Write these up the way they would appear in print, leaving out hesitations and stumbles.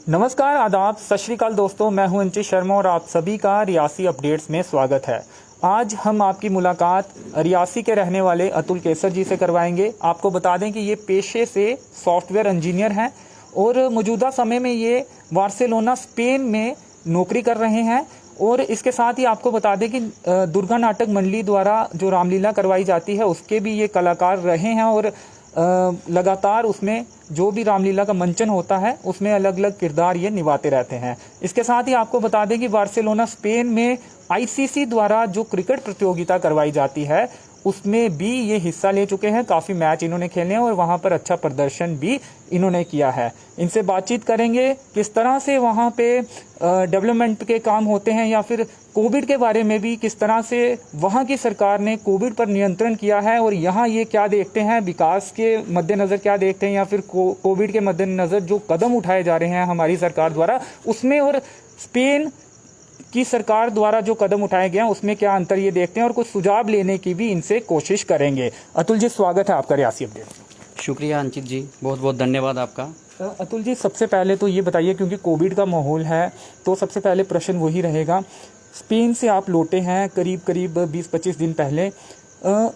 नमस्कार, आदाब, सत श्री अकाल दोस्तों। मैं हूं अंचित शर्मा और आप सभी का रियासी अपडेट्स में स्वागत है। आज हम आपकी मुलाकात रियासी के रहने वाले अतुल केसर जी से करवाएंगे। आपको बता दें कि ये पेशे से सॉफ्टवेयर इंजीनियर हैं और मौजूदा समय में ये बार्सिलोना स्पेन में नौकरी कर रहे हैं। और इसके साथ ही आपको बता दें कि दुर्गा नाटक मंडली द्वारा जो रामलीला करवाई जाती है उसके भी ये कलाकार रहे हैं और लगातार उसमें जो भी रामलीला का मंचन होता है उसमें अलग अलग किरदार ये निभाते रहते हैं। इसके साथ ही आपको बता दें कि बार्सिलोना स्पेन में आईसीसी द्वारा जो क्रिकेट प्रतियोगिता करवाई जाती है उसमें भी ये हिस्सा ले चुके हैं। काफ़ी मैच इन्होंने खेले हैं और वहाँ पर अच्छा प्रदर्शन भी इन्होंने किया है। इनसे बातचीत करेंगे किस तरह से वहाँ पे डेवलपमेंट के काम होते हैं या फिर कोविड के बारे में भी, किस तरह से वहाँ की सरकार ने कोविड पर नियंत्रण किया है और यहाँ ये क्या देखते हैं, विकास के मद्देनज़र क्या देखते हैं या फिर कोविड के मद्देनज़र जो कदम उठाए जा रहे हैं हमारी सरकार द्वारा उसमें, और स्पेन की सरकार द्वारा जो कदम उठाए गए हैं उसमें क्या अंतर ये देखते हैं और कुछ सुझाव लेने की भी इनसे कोशिश करेंगे। अतुल जी, स्वागत है आपका रियासी अपडेट में। शुक्रिया अंचित जी, बहुत बहुत धन्यवाद आपका। अतुल जी, सबसे पहले तो ये बताइए, क्योंकि कोविड का माहौल है तो सबसे पहले प्रश्न वही रहेगा। स्पेन से आप लौटे हैं करीब 20-25 दिन पहले।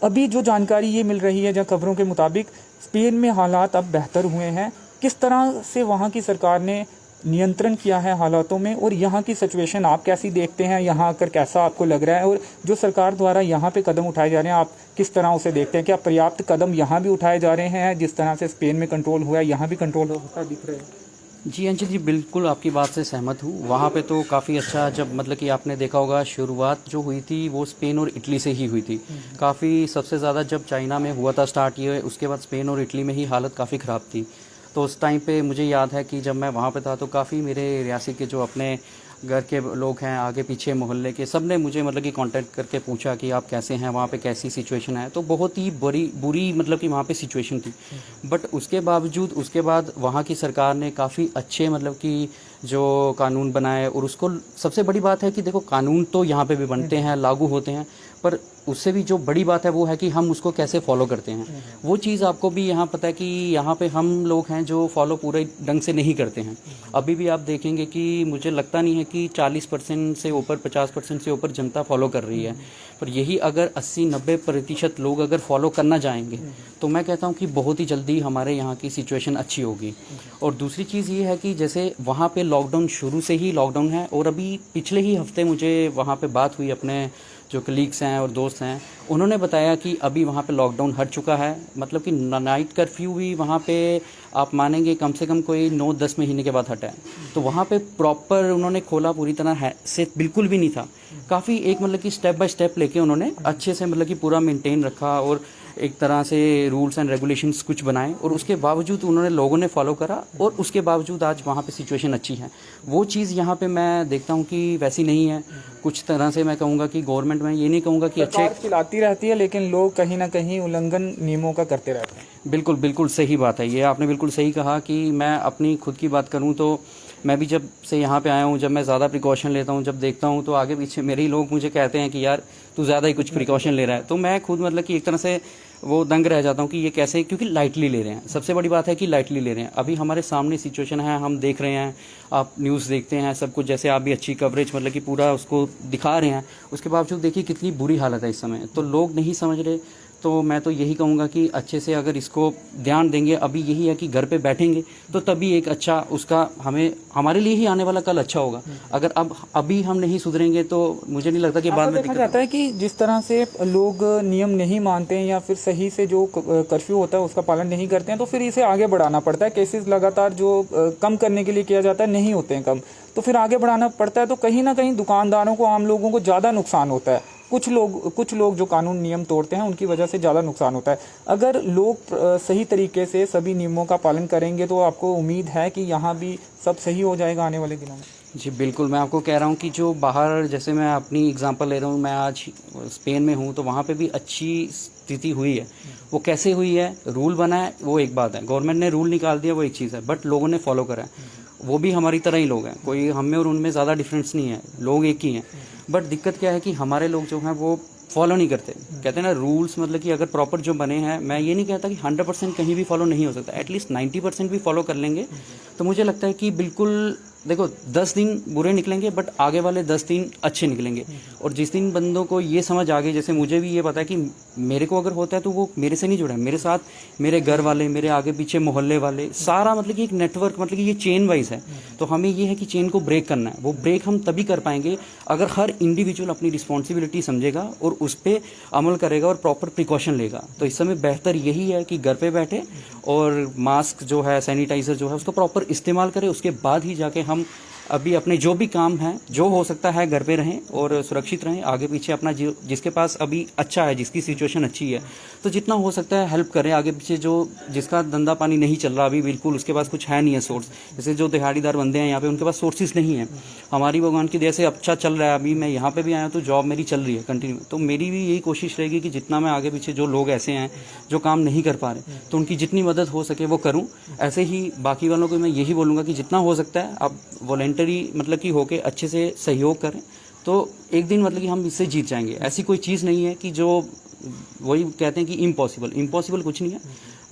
अभी जो जानकारी ये मिल रही है या खबरों के मुताबिक स्पेन में हालात अब बेहतर हुए हैं। किस तरह से वहाँ की सरकार ने नियंत्रण किया है हालातों में और यहाँ की सिचुएशन आप कैसी देखते हैं, यहाँ आकर कैसा आपको लग रहा है और जो सरकार द्वारा यहाँ पे कदम उठाए जा रहे हैं आप किस तरह उसे देखते हैं? क्या पर्याप्त कदम यहाँ भी उठाए जा रहे हैं? जिस तरह से स्पेन में कंट्रोल हुआ है यहाँ भी कंट्रोल होता दिख रहा है? जी अंचित जी, बिल्कुल आपकी बात से सहमत हूँ। वहाँ पे तो काफ़ी अच्छा, जब मतलब कि आपने देखा होगा शुरुआत जो हुई थी वो स्पेन और इटली से ही हुई थी। काफ़ी सबसे ज़्यादा जब चाइना में हुआ था स्टार्ट ये, उसके बाद स्पेन और इटली में ही हालत काफ़ी ख़राब थी। तो उस टाइम पे मुझे याद है कि जब मैं वहाँ पे था तो काफ़ी मेरे रियासी के जो अपने घर के लोग हैं, आगे पीछे मोहल्ले के, सब ने मुझे मतलब कि कांटेक्ट करके पूछा कि आप कैसे हैं, वहाँ पे कैसी सिचुएशन है। तो बहुत ही बुरी मतलब कि वहाँ पे सिचुएशन थी। बट उसके बावजूद उसके बाद वहाँ की सरकार ने काफ़ी अच्छे मतलब कि जो कानून बनाए, और उसको सबसे बड़ी बात है कि देखो कानून तो यहाँ पे भी बनते हैं, लागू होते हैं, पर उससे भी जो बड़ी बात है वो है कि हम उसको कैसे फॉलो करते हैं। वो चीज़ आपको भी यहाँ पता है कि यहाँ पे हम लोग हैं जो फॉलो पूरे ढंग से नहीं करते हैं। अभी भी आप देखेंगे कि मुझे लगता नहीं है कि 40% से ऊपर, 50% से ऊपर जनता फॉलो कर रही है। पर यही अगर 80-90% लोग अगर फॉलो करना जाएंगे तो मैं कहता हूँ कि बहुत ही जल्दी हमारे यहाँ की सिचुएशन अच्छी होगी। और दूसरी चीज़ ये है कि जैसे वहाँ पे लॉकडाउन, शुरू से ही लॉकडाउन है, और अभी पिछले ही हफ्ते मुझे वहाँ पे बात हुई, अपने जो कलीग्स हैं और दोस्त हैं उन्होंने बताया कि अभी वहाँ पे लॉकडाउन हट चुका है। मतलब कि नाइट कर्फ्यू भी वहाँ पे आप मानेंगे कम से कम कोई 9-10 महीने के बाद हटा है। तो वहाँ पे प्रॉपर उन्होंने खोला, पूरी तरह है से बिल्कुल भी नहीं था। काफ़ी एक मतलब कि स्टेप बाय स्टेप लेके उन्होंने अच्छे से मतलब कि पूरा मेंटेन रखा और एक तरह से रूल्स एंड रेगुलेशंस कुछ बनाए, और उसके बावजूद उन्होंने लोगों ने फॉलो करा, और उसके बावजूद आज वहाँ पे सिचुएशन अच्छी है। वो चीज़ यहाँ पे मैं देखता हूँ कि वैसी नहीं है। कुछ तरह से मैं कहूँगा कि गवर्नमेंट, मैं ये नहीं कहूँगा कि अच्छे खिलाती रहती है लेकिन लोग कहीं ना कहीं उल्लंघन नियमों का करते रहते हैं। बिल्कुल बिल्कुल सही बात है, ये आपने बिल्कुल सही कहा। कि मैं अपनी खुद की बात करूँ तो मैं भी जब से यहाँ पे आया हूँ, जब मैं ज़्यादा प्रिकॉशन लेता हूँ, जब देखता हूँ तो आगे पीछे मेरे ही लोग मुझे कहते हैं कि यार तू ज़्यादा ही कुछ प्रिकॉशन ले रहा है। तो मैं खुद मतलब कि एक तरह से वो दंग रह जाता हूँ कि ये कैसे, क्योंकि लाइटली ले रहे हैं। सबसे बड़ी बात है कि लाइटली ले रहे हैं। अभी हमारे सामने सिचुएशन है, हम देख रहे हैं, आप न्यूज़ देखते हैं सब कुछ, जैसे आप भी अच्छी कवरेज मतलब कि पूरा उसको दिखा रहे हैं। उसके बावजूद देखिए कितनी बुरी हालत है इस समय, तो लोग नहीं समझ रहे। तो मैं तो यही कहूँगा कि अच्छे से अगर इसको ध्यान देंगे, अभी यही है कि घर पे बैठेंगे तो तभी एक अच्छा उसका हमारे लिए ही आने वाला कल अच्छा होगा। अगर अभी हम नहीं सुधरेंगे तो मुझे नहीं लगता कि बाद में देखा जाता है कि जिस तरह से लोग नियम नहीं मानते हैं या फिर सही से जो कर्फ्यू होता है उसका पालन नहीं करते हैं तो फिर इसे आगे बढ़ाना पड़ता है। केसेस लगातार जो कम करने के लिए किया जाता है नहीं होते हैं कम, तो फिर आगे बढ़ाना पड़ता है। तो कहीं ना कहीं दुकानदारों को, आम लोगों को ज़्यादा नुकसान होता है। कुछ लोग जो कानून नियम तोड़ते हैं उनकी वजह से ज़्यादा नुकसान होता है। अगर लोग सही तरीके से सभी नियमों का पालन करेंगे तो आपको उम्मीद है कि यहाँ भी सब सही हो जाएगा आने वाले दिनों में? जी बिल्कुल, मैं आपको कह रहा हूँ कि जो बाहर, जैसे मैं अपनी एग्जांपल ले रहा हूँ, मैं आज स्पेन में हूँ तो वहाँ पे भी अच्छी स्थिति हुई है। वो कैसे हुई है, रूल बना है वो एक बात है, गवर्नमेंट ने रूल निकाल दिया वो एक चीज़ है, बट लोगों ने फॉलो करा है। वो भी हमारी तरह ही लोग हैं, कोई हम में और उनमें ज़्यादा डिफरेंस नहीं है, लोग एक ही हैं। बट दिक्कत क्या है कि हमारे लोग जो हैं वो फॉलो नहीं करते। कहते हैं ना रूल्स, मतलब कि अगर प्रॉपर जो बने हैं, मैं ये नहीं कहता कि 100% कहीं भी फॉलो नहीं हो सकता, एटलीस्ट 90% भी फॉलो कर लेंगे तो मुझे लगता है कि बिल्कुल, देखो 10 दिन बुरे निकलेंगे बट आगे वाले 10 दिन अच्छे निकलेंगे। और जिस दिन बंदों को ये समझ आ गई, जैसे मुझे भी ये पता है कि मेरे को अगर होता है तो वो मेरे से नहीं जुड़ा है, मेरे साथ मेरे घर वाले, मेरे आगे पीछे मोहल्ले वाले, सारा मतलब कि एक नेटवर्क, मतलब कि ये चेन वाइज है। तो हमें ये है कि चेन को ब्रेक करना है। वो ब्रेक हम तभी कर पाएंगे अगर हर इंडिविजुअल अपनी रिस्पॉन्सिबिलिटी समझेगा और उस पर अमल करेगा और प्रॉपर प्रिकॉशन लेगा। तो इस समय बेहतर यही है कि घर पे बैठे और मास्क जो है, सैनिटाइजर जो है, उसका प्रॉपर इस्तेमाल करें। उसके बाद ही जाके हम अभी अपने जो भी काम है, जो हो सकता है, घर पे रहें और सुरक्षित रहें। आगे पीछे अपना जिसके पास अभी अच्छा है, जिसकी सिचुएशन अच्छी है, तो जितना हो सकता है हेल्प करें। आगे पीछे जो जिसका धंधा पानी नहीं चल रहा अभी, बिल्कुल उसके पास कुछ है नहीं है सोर्स, जैसे जो दिहाड़ीदार बंदे हैं यहाँ पे, उनके पास सोर्सेज नहीं है। हमारी भगवान की दया से अच्छा चल रहा है। अभी मैं यहाँ पे भी आया तो जॉब मेरी चल रही है कंटिन्यू। तो मेरी भी यही कोशिश रहेगी कि जितना मैं आगे पीछे जो लोग ऐसे हैं जो काम नहीं कर पा रहे, तो उनकी जितनी मदद हो सके वो करूँ। ऐसे ही बाकी वालों को मैं यही बोलूँगा कि जितना हो सकता है आप वॉलेंटरी मतलब कि होके अच्छे से सहयोग करें, तो एक दिन मतलब कि हम इससे जीत जाएंगे। ऐसी कोई चीज़ नहीं है कि जो वही कहते हैं कि इम्पॉसिबल कुछ नहीं है,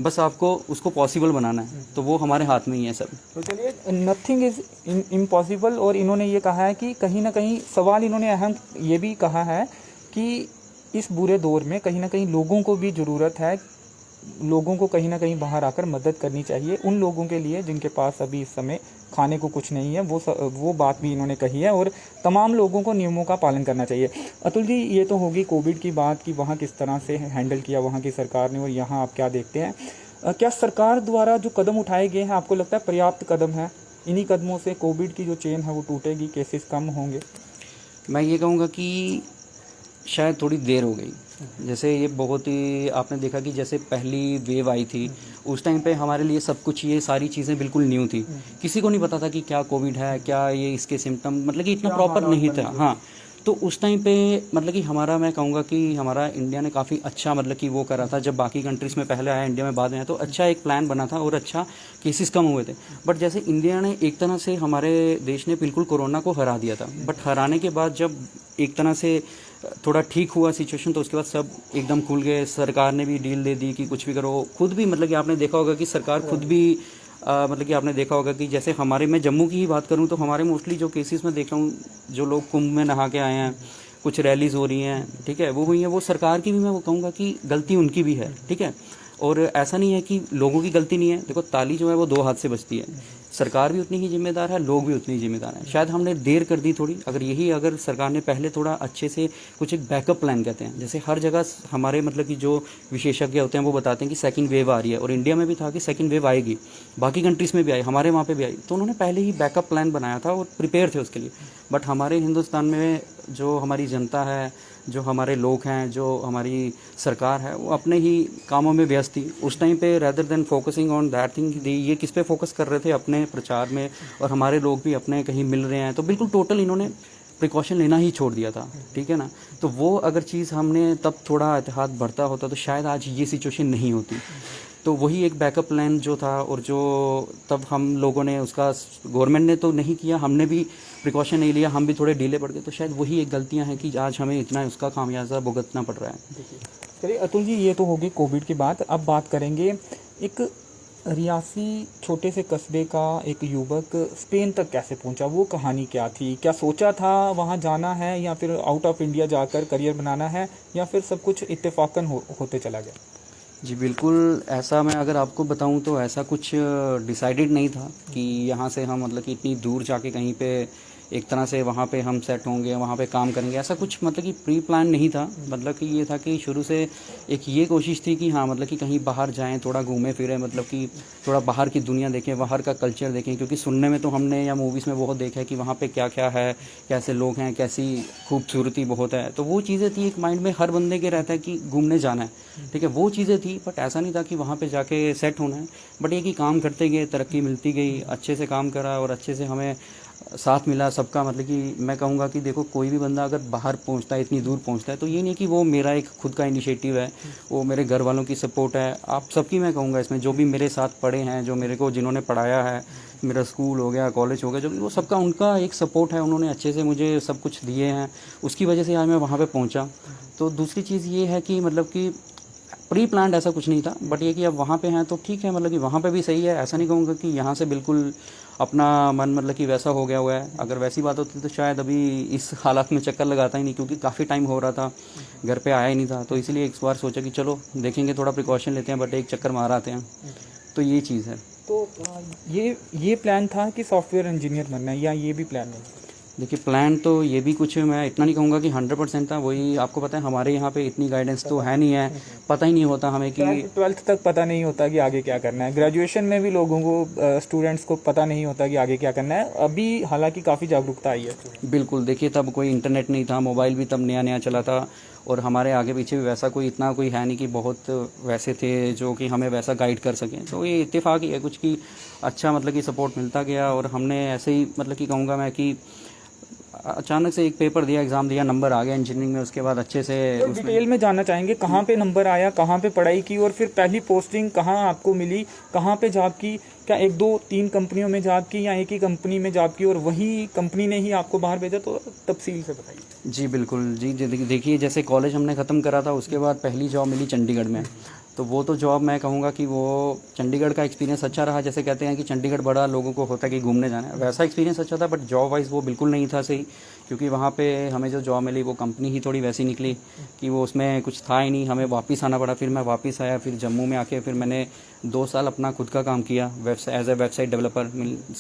बस आपको उसको पॉसिबल बनाना है, तो वो हमारे हाथ में ही है सब। तो चलिए, नथिंग इज इम्पॉसिबल। और इन्होंने ये कहा है कि कहीं ना कहीं सवाल इन्होंने अहम ये भी कहा है कि इस बुरे दौर में कहीं ना कहीं लोगों को भी ज़रूरत है, लोगों को कहीं ना कहीं बाहर आकर मदद करनी चाहिए उन लोगों के लिए जिनके पास अभी इस समय खाने को कुछ नहीं है। वो बात भी इन्होंने कही है। और तमाम लोगों को नियमों का पालन करना चाहिए। अतुल जी, ये तो होगी कोविड की बात कि वहाँ किस तरह से हैंडल किया वहाँ की सरकार ने, और यहाँ आप क्या देखते हैं? क्या सरकार द्वारा जो कदम उठाए गए हैं आपको लगता है पर्याप्त कदम है? इन्हीं कदमों से कोविड की जो चेन है वो टूटेगी, केसेस कम होंगे? मैं ये कहूँगा कि शायद थोड़ी देर हो गई। जैसे ये बहुत ही आपने देखा कि जैसे पहली वेव आई थी, उस टाइम पे हमारे लिए सब कुछ ये सारी चीज़ें बिल्कुल न्यू थी। किसी को नहीं पता था कि क्या कोविड है, क्या ये इसके सिम्टम, मतलब कि इतना प्रॉपर नहीं था। हाँ, तो उस टाइम पे मतलब कि हमारा, मैं कहूँगा कि हमारा इंडिया ने काफ़ी अच्छा मतलब कि वो करा था। जब बाकी कंट्रीज़ में पहले आया, इंडिया में बाद में आया, तो अच्छा एक प्लान बना था और अच्छा केसेस कम हुए थे। बट जैसे इंडिया ने एक तरह से, हमारे देश ने बिल्कुल कोरोना को हरा दिया था। बट हराने के बाद जब एक तरह से थोड़ा ठीक हुआ सिचुएशन, तो उसके बाद सब एकदम खुल गए। सरकार ने भी डील दे दी कि कुछ भी करो। खुद भी मतलब कि आपने देखा होगा कि सरकार खुद भी मतलब कि आपने देखा होगा कि जैसे हमारे, मैं जम्मू की ही बात करूं तो हमारे मोस्टली जो केसेस में देख रहा हूं, जो लोग कुंभ में नहा के आए हैं, कुछ रैलीज हो रही हैं, ठीक है, वो हुई हैं, वो सरकार की भी मैं वो कहूँगा कि गलती उनकी भी है, ठीक है। और ऐसा नहीं है कि लोगों की गलती नहीं है। देखो, ताली जो है वो दो हाथ से बजती है। सरकार भी उतनी ही जिम्मेदार है, लोग भी उतनी ही जिम्मेदार हैं। शायद हमने देर कर दी थोड़ी। अगर सरकार ने पहले थोड़ा अच्छे से कुछ एक बैकअप प्लान कहते हैं, जैसे हर जगह हमारे मतलब कि जो विशेषज्ञ होते हैं वो बताते हैं कि सेकंड वेव आ रही है, और इंडिया में भी था कि सेकंड वेव आएगी, बाकी कंट्रीज़ में भी आई, हमारे वहाँ पे भी आई। तो उन्होंने पहले ही बैकअप प्लान बनाया था और प्रिपेयर थे उसके लिए। बट हमारे हिंदुस्तान में जो हमारी जनता है, जो हमारे लोग हैं, जो हमारी सरकार है, वो अपने ही कामों में व्यस्त थी उस टाइम पे, rather than focusing on that thing. ये किस पे फोकस कर रहे थे? अपने प्रचार में, और हमारे लोग भी अपने कहीं मिल रहे हैं, तो बिल्कुल टोटल इन्होंने प्रिकॉशन लेना ही छोड़ दिया था, ठीक है ना। तो वो अगर चीज़ हमने तब थोड़ा एहतियात बढ़ता होता तो शायद आज ये सिचुएशन नहीं होती। तो वही एक बैकअप प्लान जो था, और जो तब हम लोगों ने उसका, गवर्नमेंट ने तो नहीं किया, हमने भी प्रिकॉशन नहीं लिया, हम भी थोड़े डीले पड़ गए। तो शायद वही एक गलतियां हैं कि आज हमें इतना उसका खामियाजा भुगतना पड़ रहा है। चलिए अतुल जी, ये तो होगी कोविड की बात। अब बात करेंगे एक रियासी छोटे से कस्बे का एक युवक स्पेन तक कैसे पहुंचा, वो कहानी क्या थी? क्या सोचा था वहां जाना है, या फिर आउट ऑफ इंडिया जाकर करियर बनाना है, या फिर सब कुछ इत्तेफाकन होते चला गया? जी बिल्कुल, ऐसा मैं अगर आपको बताऊं तो ऐसा कुछ डिसाइडेड नहीं था कि यहाँ से हम मतलब कि इतनी दूर जाके कहीं पे एक तरह से वहाँ पे हम सेट होंगे, वहाँ पे काम करेंगे। ऐसा कुछ मतलब कि प्री प्लान नहीं था। मतलब कि ये था कि शुरू से एक ये कोशिश थी कि हाँ, मतलब कि कहीं बाहर जाएं, थोड़ा घूमें फिरें, मतलब कि थोड़ा बाहर की दुनिया देखें, बाहर का कल्चर देखें। क्योंकि सुनने में तो हमने या मूवीज़ में बहुत देखा है कि वहाँ पे क्या क्या है, कैसे लोग हैं, कैसी खूबसूरती बहुत है। तो वो चीज़ें थी, एक माइंड में हर बंदे के रहता है कि घूमने जाना है, ठीक है, वो चीज़ें थी। बट ऐसा नहीं था कि वहाँ पर जाके सेट होना है। बट ये कि काम करते गए, तरक्की मिलती गई, अच्छे से काम करा और अच्छे से हमें साथ मिला सबका। मतलब कि मैं कहूँगा कि देखो, कोई भी बंदा अगर बाहर पहुँचता है, इतनी दूर पहुँचता है, तो ये नहीं कि वो मेरा एक खुद का इनिशिएटिव है, वो मेरे घर वालों की सपोर्ट है, आप सबकी मैं कहूँगा इसमें, जो भी मेरे साथ पढ़े हैं, जो मेरे को जिन्होंने पढ़ाया है, मेरा स्कूल हो गया, कॉलेज हो गया, जो भी वो सबका उनका एक सपोर्ट है, उन्होंने अच्छे से मुझे सब कुछ दिए हैं, उसकी वजह से आज मैं वहाँ पे पहुँचा। तो दूसरी चीज़ ये है कि मतलब कि प्री प्लान्ड ऐसा कुछ नहीं था, बट ये कि अब वहाँ पे हैं तो ठीक है, मतलब कि वहाँ पे भी सही है। ऐसा नहीं कहूँगा कि यहाँ से बिल्कुल अपना मन मतलब कि वैसा हो गया हुआ है। अगर वैसी बात होती तो शायद अभी इस हालात में चक्कर लगाता ही नहीं, क्योंकि काफ़ी टाइम हो रहा था, घर पे आया ही नहीं था। तो इसीलिए एक बार सोचा कि चलो देखेंगे, थोड़ा प्रिकॉशन लेते हैं, बट एक चक्कर मार आते हैं। तो ये चीज़ है। तो ये प्लान था कि सॉफ्टवेयर इंजीनियर बनना है, या ये भी प्लान नहीं? देखिए, प्लान तो ये भी कुछ, मैं इतना नहीं कहूँगा कि 100% था। वही आपको पता है, हमारे यहाँ पे इतनी गाइडेंस तो है नहीं है, पता ही नहीं होता हमें कि 12th तक पता नहीं होता कि आगे क्या करना है। ग्रेजुएशन में भी लोगों को, स्टूडेंट्स को पता नहीं होता कि आगे क्या करना है। अभी हालांकि काफ़ी जागरूकता आई है। बिल्कुल, देखिए तब कोई इंटरनेट नहीं था, मोबाइल भी तब नया नया चला था, और हमारे आगे पीछे भी वैसा कोई इतना कोई है नहीं कि बहुत वैसे थे जो कि हमें वैसा गाइड कर सकें। तो ये इत्तेफाक ही है कुछ कि अच्छा मतलब कि सपोर्ट मिलता गया, और हमने ऐसे ही मतलब कि कहूँगा मैं कि अचानक से एक पेपर दिया, एग्ज़ाम दिया, नंबर आ गया इंजीनियरिंग में। उसके बाद अच्छे से तो डिटेल में जानना चाहेंगे, कहाँ पे नंबर आया, कहाँ पे पढ़ाई की, और फिर पहली पोस्टिंग कहाँ आपको मिली, कहाँ पे जॉब की? क्या 1 2 3 कंपनियों में जॉब की, या एक ही कंपनी में जॉब की और वही कंपनी ने ही आपको बाहर भेजा? तो तफसील से बताइए। जी बिल्कुल जी, देखिए जैसे कॉलेज हमने ख़त्म करा था, उसके बाद पहली जॉब मिली चंडीगढ़ में। तो वो तो जॉब मैं कहूँगा कि वो चंडीगढ़ का एक्सपीरियंस अच्छा रहा। जैसे कहते हैं कि चंडीगढ़ बड़ा लोगों को होता है कि घूमने जाना है, वैसा एक्सपीरियंस अच्छा था, बट जॉब वाइज वो बिल्कुल नहीं था सही। क्योंकि वहाँ पे हमें जो जॉब मिली वो कंपनी ही थोड़ी वैसी निकली कि वो उसमें कुछ था ही नहीं, हमें वापस आना पड़ा। फिर मैं वापस आया, फिर जम्मू में आके फिर मैंने 2 साल अपना खुद का काम किया as a website developer.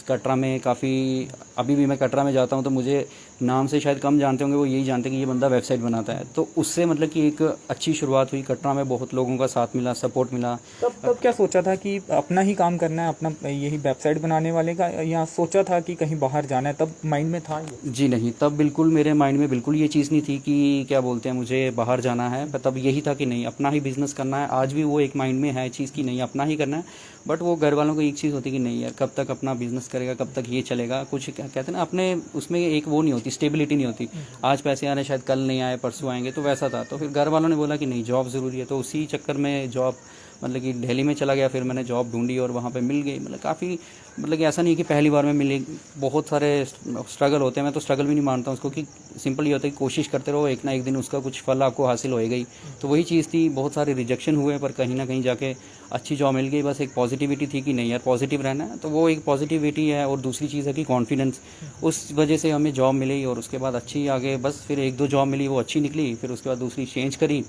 Katra में काफ़ी, अभी भी मैं कटरा में जाता हूँ तो मुझे नाम से शायद कम जानते होंगे, वो यही जानते हैं कि ये बंदा वेबसाइट बनाता है। तो उससे मतलब कि एक अच्छी शुरुआत हुई। कटरा में बहुत लोगों का साथ मिला, सपोर्ट मिला। तब क्या सोचा था कि अपना ही काम करना है, अपना यही वेबसाइट बनाने वाले का, या सोचा था कि कहीं बाहर जाना है? तब माइंड में था ये? जी नहीं, तब बिल्कुल मेरे माइंड में बिल्कुल ये चीज़ नहीं थी कि क्या बोलते हैं मुझे बाहर जाना है। पर तब यही था कि नहीं, अपना ही बिजनेस करना है। आज भी वो एक माइंड में है चीज़ कि नहीं, अपना ही करना है। बट वो घर वालों को एक चीज़ होती कि नहीं यार, कब तक अपना बिजनेस करेगा, कब तक ये चलेगा, कुछ क्या कहते हैं ना, अपने उसमें एक वो नहीं होती, स्टेबिलिटी नहीं होती। आज पैसे आ रहे हैं, शायद कल नहीं आए, परसों आएंगे, तो वैसा था। तो फिर घर वालों ने बोला कि नहीं, जॉब ज़रूरी है। तो उसी चक्कर में जॉब मतलब कि दिल्ली में चला गया। फिर मैंने जॉब ढूंढी और वहाँ पे मिल गई। मतलब काफ़ी, मतलब कि ऐसा नहीं कि पहली बार में मिली, बहुत सारे स्ट्रगल होते हैं। मैं तो स्ट्रगल भी नहीं मानता उसको, कि सिंपल ये होता है कि कोशिश करते रहो, एक ना एक दिन उसका कुछ फल आपको हासिल होएगा ही। तो वही चीज़ थी। बहुत सारे रिजेक्शन हुए, पर कहीं ना कहीं जाके अच्छी जॉब मिल गई। बस एक पॉजिटिविटी थी कि नहीं यार, पॉजिटिव रहना है। तो वो एक पॉजिटिविटी है। और दूसरी चीज़ है कि कॉन्फिडेंस, उस वजह से हमें जॉब मिली। और उसके बाद अच्छी आगे बस फिर 1 2 जॉब मिली, वो अच्छी निकली। फिर उसके बाद दूसरी चेंज करी,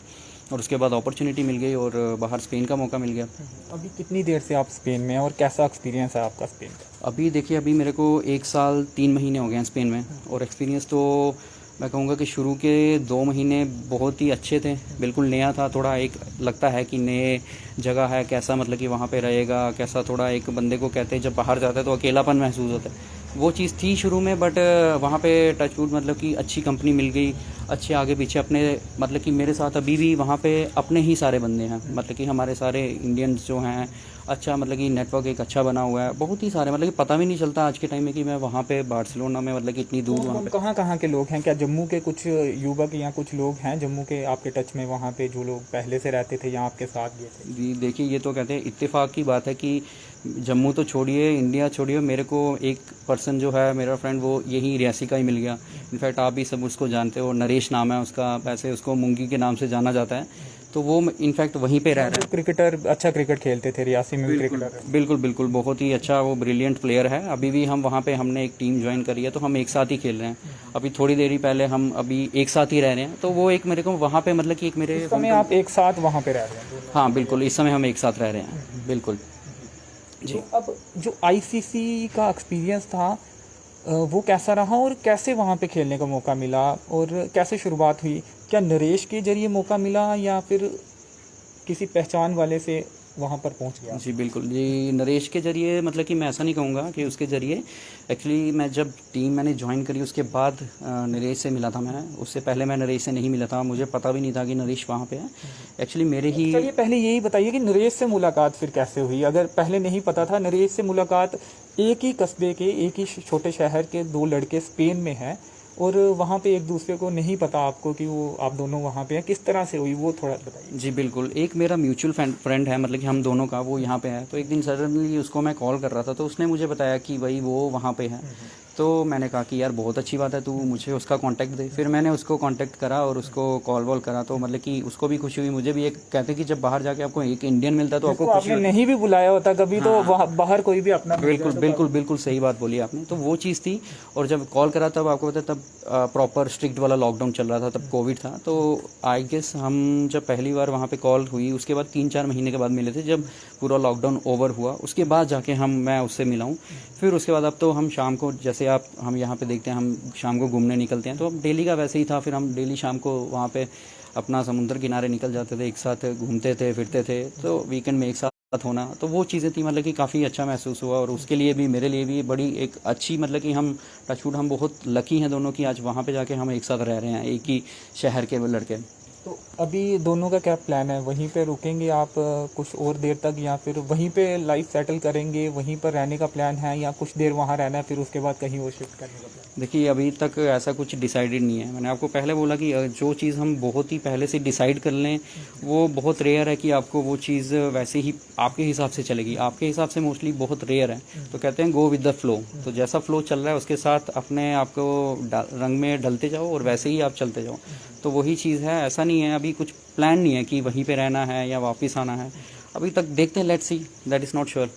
और उसके बाद अपॉर्चुनिटी मिल गई और बाहर स्पेन का मौका मिल गया। अभी कितनी देर से आप स्पेन में हैं और कैसा एक्सपीरियंस है आपका स्पेन का? अभी देखिए, अभी मेरे को 1 साल 3 महीने हो गए हैं स्पेन में। और एक्सपीरियंस तो मैं कहूँगा कि शुरू के 2 महीने बहुत ही अच्छे थे। बिल्कुल नया था, थोड़ा एक लगता है कि नए जगह है, कैसा मतलब कि वहाँ पे रहेगा कैसा। थोड़ा एक बंदे को कहते हैं जब बाहर जाता है तो अकेलापन महसूस होता है, वो चीज़ थी शुरू में। बट वहाँ पे टचवुड मतलब कि अच्छी कंपनी मिल गई, अच्छे आगे पीछे अपने, मतलब कि मेरे साथ अभी भी वहाँ पे अपने ही सारे बंदे हैं। मतलब कि हमारे सारे इंडियंस जो हैं, अच्छा मतलब कि नेटवर्क एक अच्छा बना हुआ है। बहुत ही सारे, मतलब कि पता भी नहीं चलता आज के टाइम में कि मैं वहाँ पे बार्सिलोना में, मतलब कि इतनी दूर वहाँ पे। कहाँ के लोग हैं? क्या जम्मू के कुछ युवक या कुछ लोग हैं जम्मू के आपके टच में वहाँ पे, जो लोग पहले से रहते थे या आपके साथ गए थे? जी देखिए, ये तो कहते हैं इत्तेफाक की बात है कि जम्मू तो छोड़िए, इंडिया छोड़िए, मेरे को एक पर्सन जो है मेरा फ्रेंड, वो यही रियासी का ही मिल गया। इनफैक्ट आप भी सब उसको जानते हो, नरेश नाम है उसका, वैसे उसको मुंगी के नाम से जाना जाता है। तो वो इनफैक्ट वहीं पे रह रहा है। क्रिकेटर, अच्छा क्रिकेट खेलते थे, रियासी में भी क्रिकेटर? बिल्कुल बिल्कुल, बहुत ही अच्छा, वो ब्रिलियंट प्लेयर है। अभी भी हम वहाँ पे, हमने एक टीम ज्वाइन करी है, तो हम एक साथ ही खेल रहे हैं। अभी थोड़ी देर ही पहले हम अभी एक साथ ही रह रहे हैं। तो वो एक मेरे को वहाँ पे, मतलब कि एक मेरे इस समय आप एक साथ वहाँ पे रह रहे हैं? हाँ बिल्कुल, इस समय हम एक साथ रह रहे हैं, बिल्कुल जी। तो अब जो आईसीसी का एक्सपीरियंस था, वो कैसा रहा और कैसे वहाँ पे खेलने का मौका मिला और कैसे शुरुआत हुई? क्या नरेश के जरिए मौका मिला या फिर किसी पहचान वाले से वहाँ पर पहुँच गया? जी बिल्कुल जी, नरेश के जरिए, मतलब कि मैं ऐसा नहीं कहूँगा कि उसके जरिए। एक्चुअली मैं जब टीम मैंने ज्वाइन करी उसके बाद नरेश से मिला था मैं। उससे पहले मैं नरेश से नहीं मिला था, मुझे पता भी नहीं था कि नरेश वहाँ पे है। एक्चुअली मेरे ही, चलिए पहले यही बताइए कि नरेश से मुलाकात फिर कैसे हुई? अगर पहले नहीं पता था, नरेश से मुलाकात, एक ही कस्बे के, एक ही छोटे शहर के 2 लड़के स्पेन में हैं और वहाँ पे एक दूसरे को नहीं पता आपको कि वो आप दोनों वहाँ पे हैं, किस तरह से हुई वो थोड़ा बताइए। जी बिल्कुल, एक मेरा म्यूचुअल फ्रेंड है, मतलब कि हम दोनों का, वो यहाँ पे है। तो एक दिन सडनली उसको मैं कॉल कर रहा था, तो उसने मुझे बताया कि भाई वो वहाँ पे है। तो मैंने कहा कि यार बहुत अच्छी बात है, तू मुझे उसका कांटेक्ट दे। फिर मैंने उसको कांटेक्ट करा और उसको कॉल वॉल करा, तो मतलब कि उसको भी खुशी हुई, मुझे भी। एक कहते हैं कि जब बाहर जाके आपको एक इंडियन मिलता है तो आपको तो खुशी आपने होती है। नहीं भी बुलाया होता कभी तो वहाँ बाहर कोई भी अपना बिल्कुल बिल्कुल बिल्कुल सही बात बोली आपने। तो वो चीज़ थी। और जब कॉल करा तब आपको पता है, तब प्रॉपर स्ट्रिक्ट वाला लॉकडाउन चल रहा था, तब कोविड था। तो आई गेस हम जब पहली बार वहाँ पे कॉल हुई, उसके बाद 3-4 महीने के बाद मिले थे, जब पूरा लॉकडाउन ओवर हुआ उसके बाद जाके मैं उससे मिला हूँ। फिर उसके बाद अब तो हम शाम को, जैसे हम यहाँ पे देखते हैं, हम शाम को घूमने निकलते हैं, तो अब डेली का वैसे ही था। फिर हम डेली शाम को वहाँ पे अपना समुद्र किनारे निकल जाते थे, एक साथ घूमते थे फिरते थे। तो वीकेंड में एक साथ होना, तो वो चीज़ें थी, मतलब कि काफ़ी अच्छा महसूस हुआ। और उसके लिए भी, मेरे लिए भी बड़ी एक अच्छी, मतलब कि हम टचवुड, हम बहुत लकी हैं दोनों की आज वहाँ पे जाके हम एक साथ रह रहे हैं, एक ही शहर के लड़के। तो अभी दोनों का क्या प्लान है? वहीं पे रुकेंगे आप कुछ और देर तक, या फिर वहीं पे लाइफ सेटल करेंगे, वहीं पर रहने का प्लान है, या कुछ देर वहाँ रहना है फिर उसके बाद कहीं और शिफ्ट करने का प्लान? देखिए अभी तक ऐसा कुछ डिसाइडेड नहीं है। मैंने आपको पहले बोला कि जो चीज़ हम बहुत ही पहले से डिसाइड कर लें वो बहुत रेयर है कि आपको वो चीज़ वैसे ही आपके हिसाब से चलेगी। आपके हिसाब से मोस्टली बहुत रेयर है। तो कहते हैं गो विद द फ्लो। तो जैसा फ्लो चल रहा है उसके साथ अपने आप को रंग में ढलते जाओ और वैसे ही आप चलते जाओ। तो वही चीज़ है। ऐसा नहीं है, अभी कुछ प्लान नहीं है कि वहीं पे रहना है या वापस आना है। अभी तक देखते हैं, let's see, that is not sure.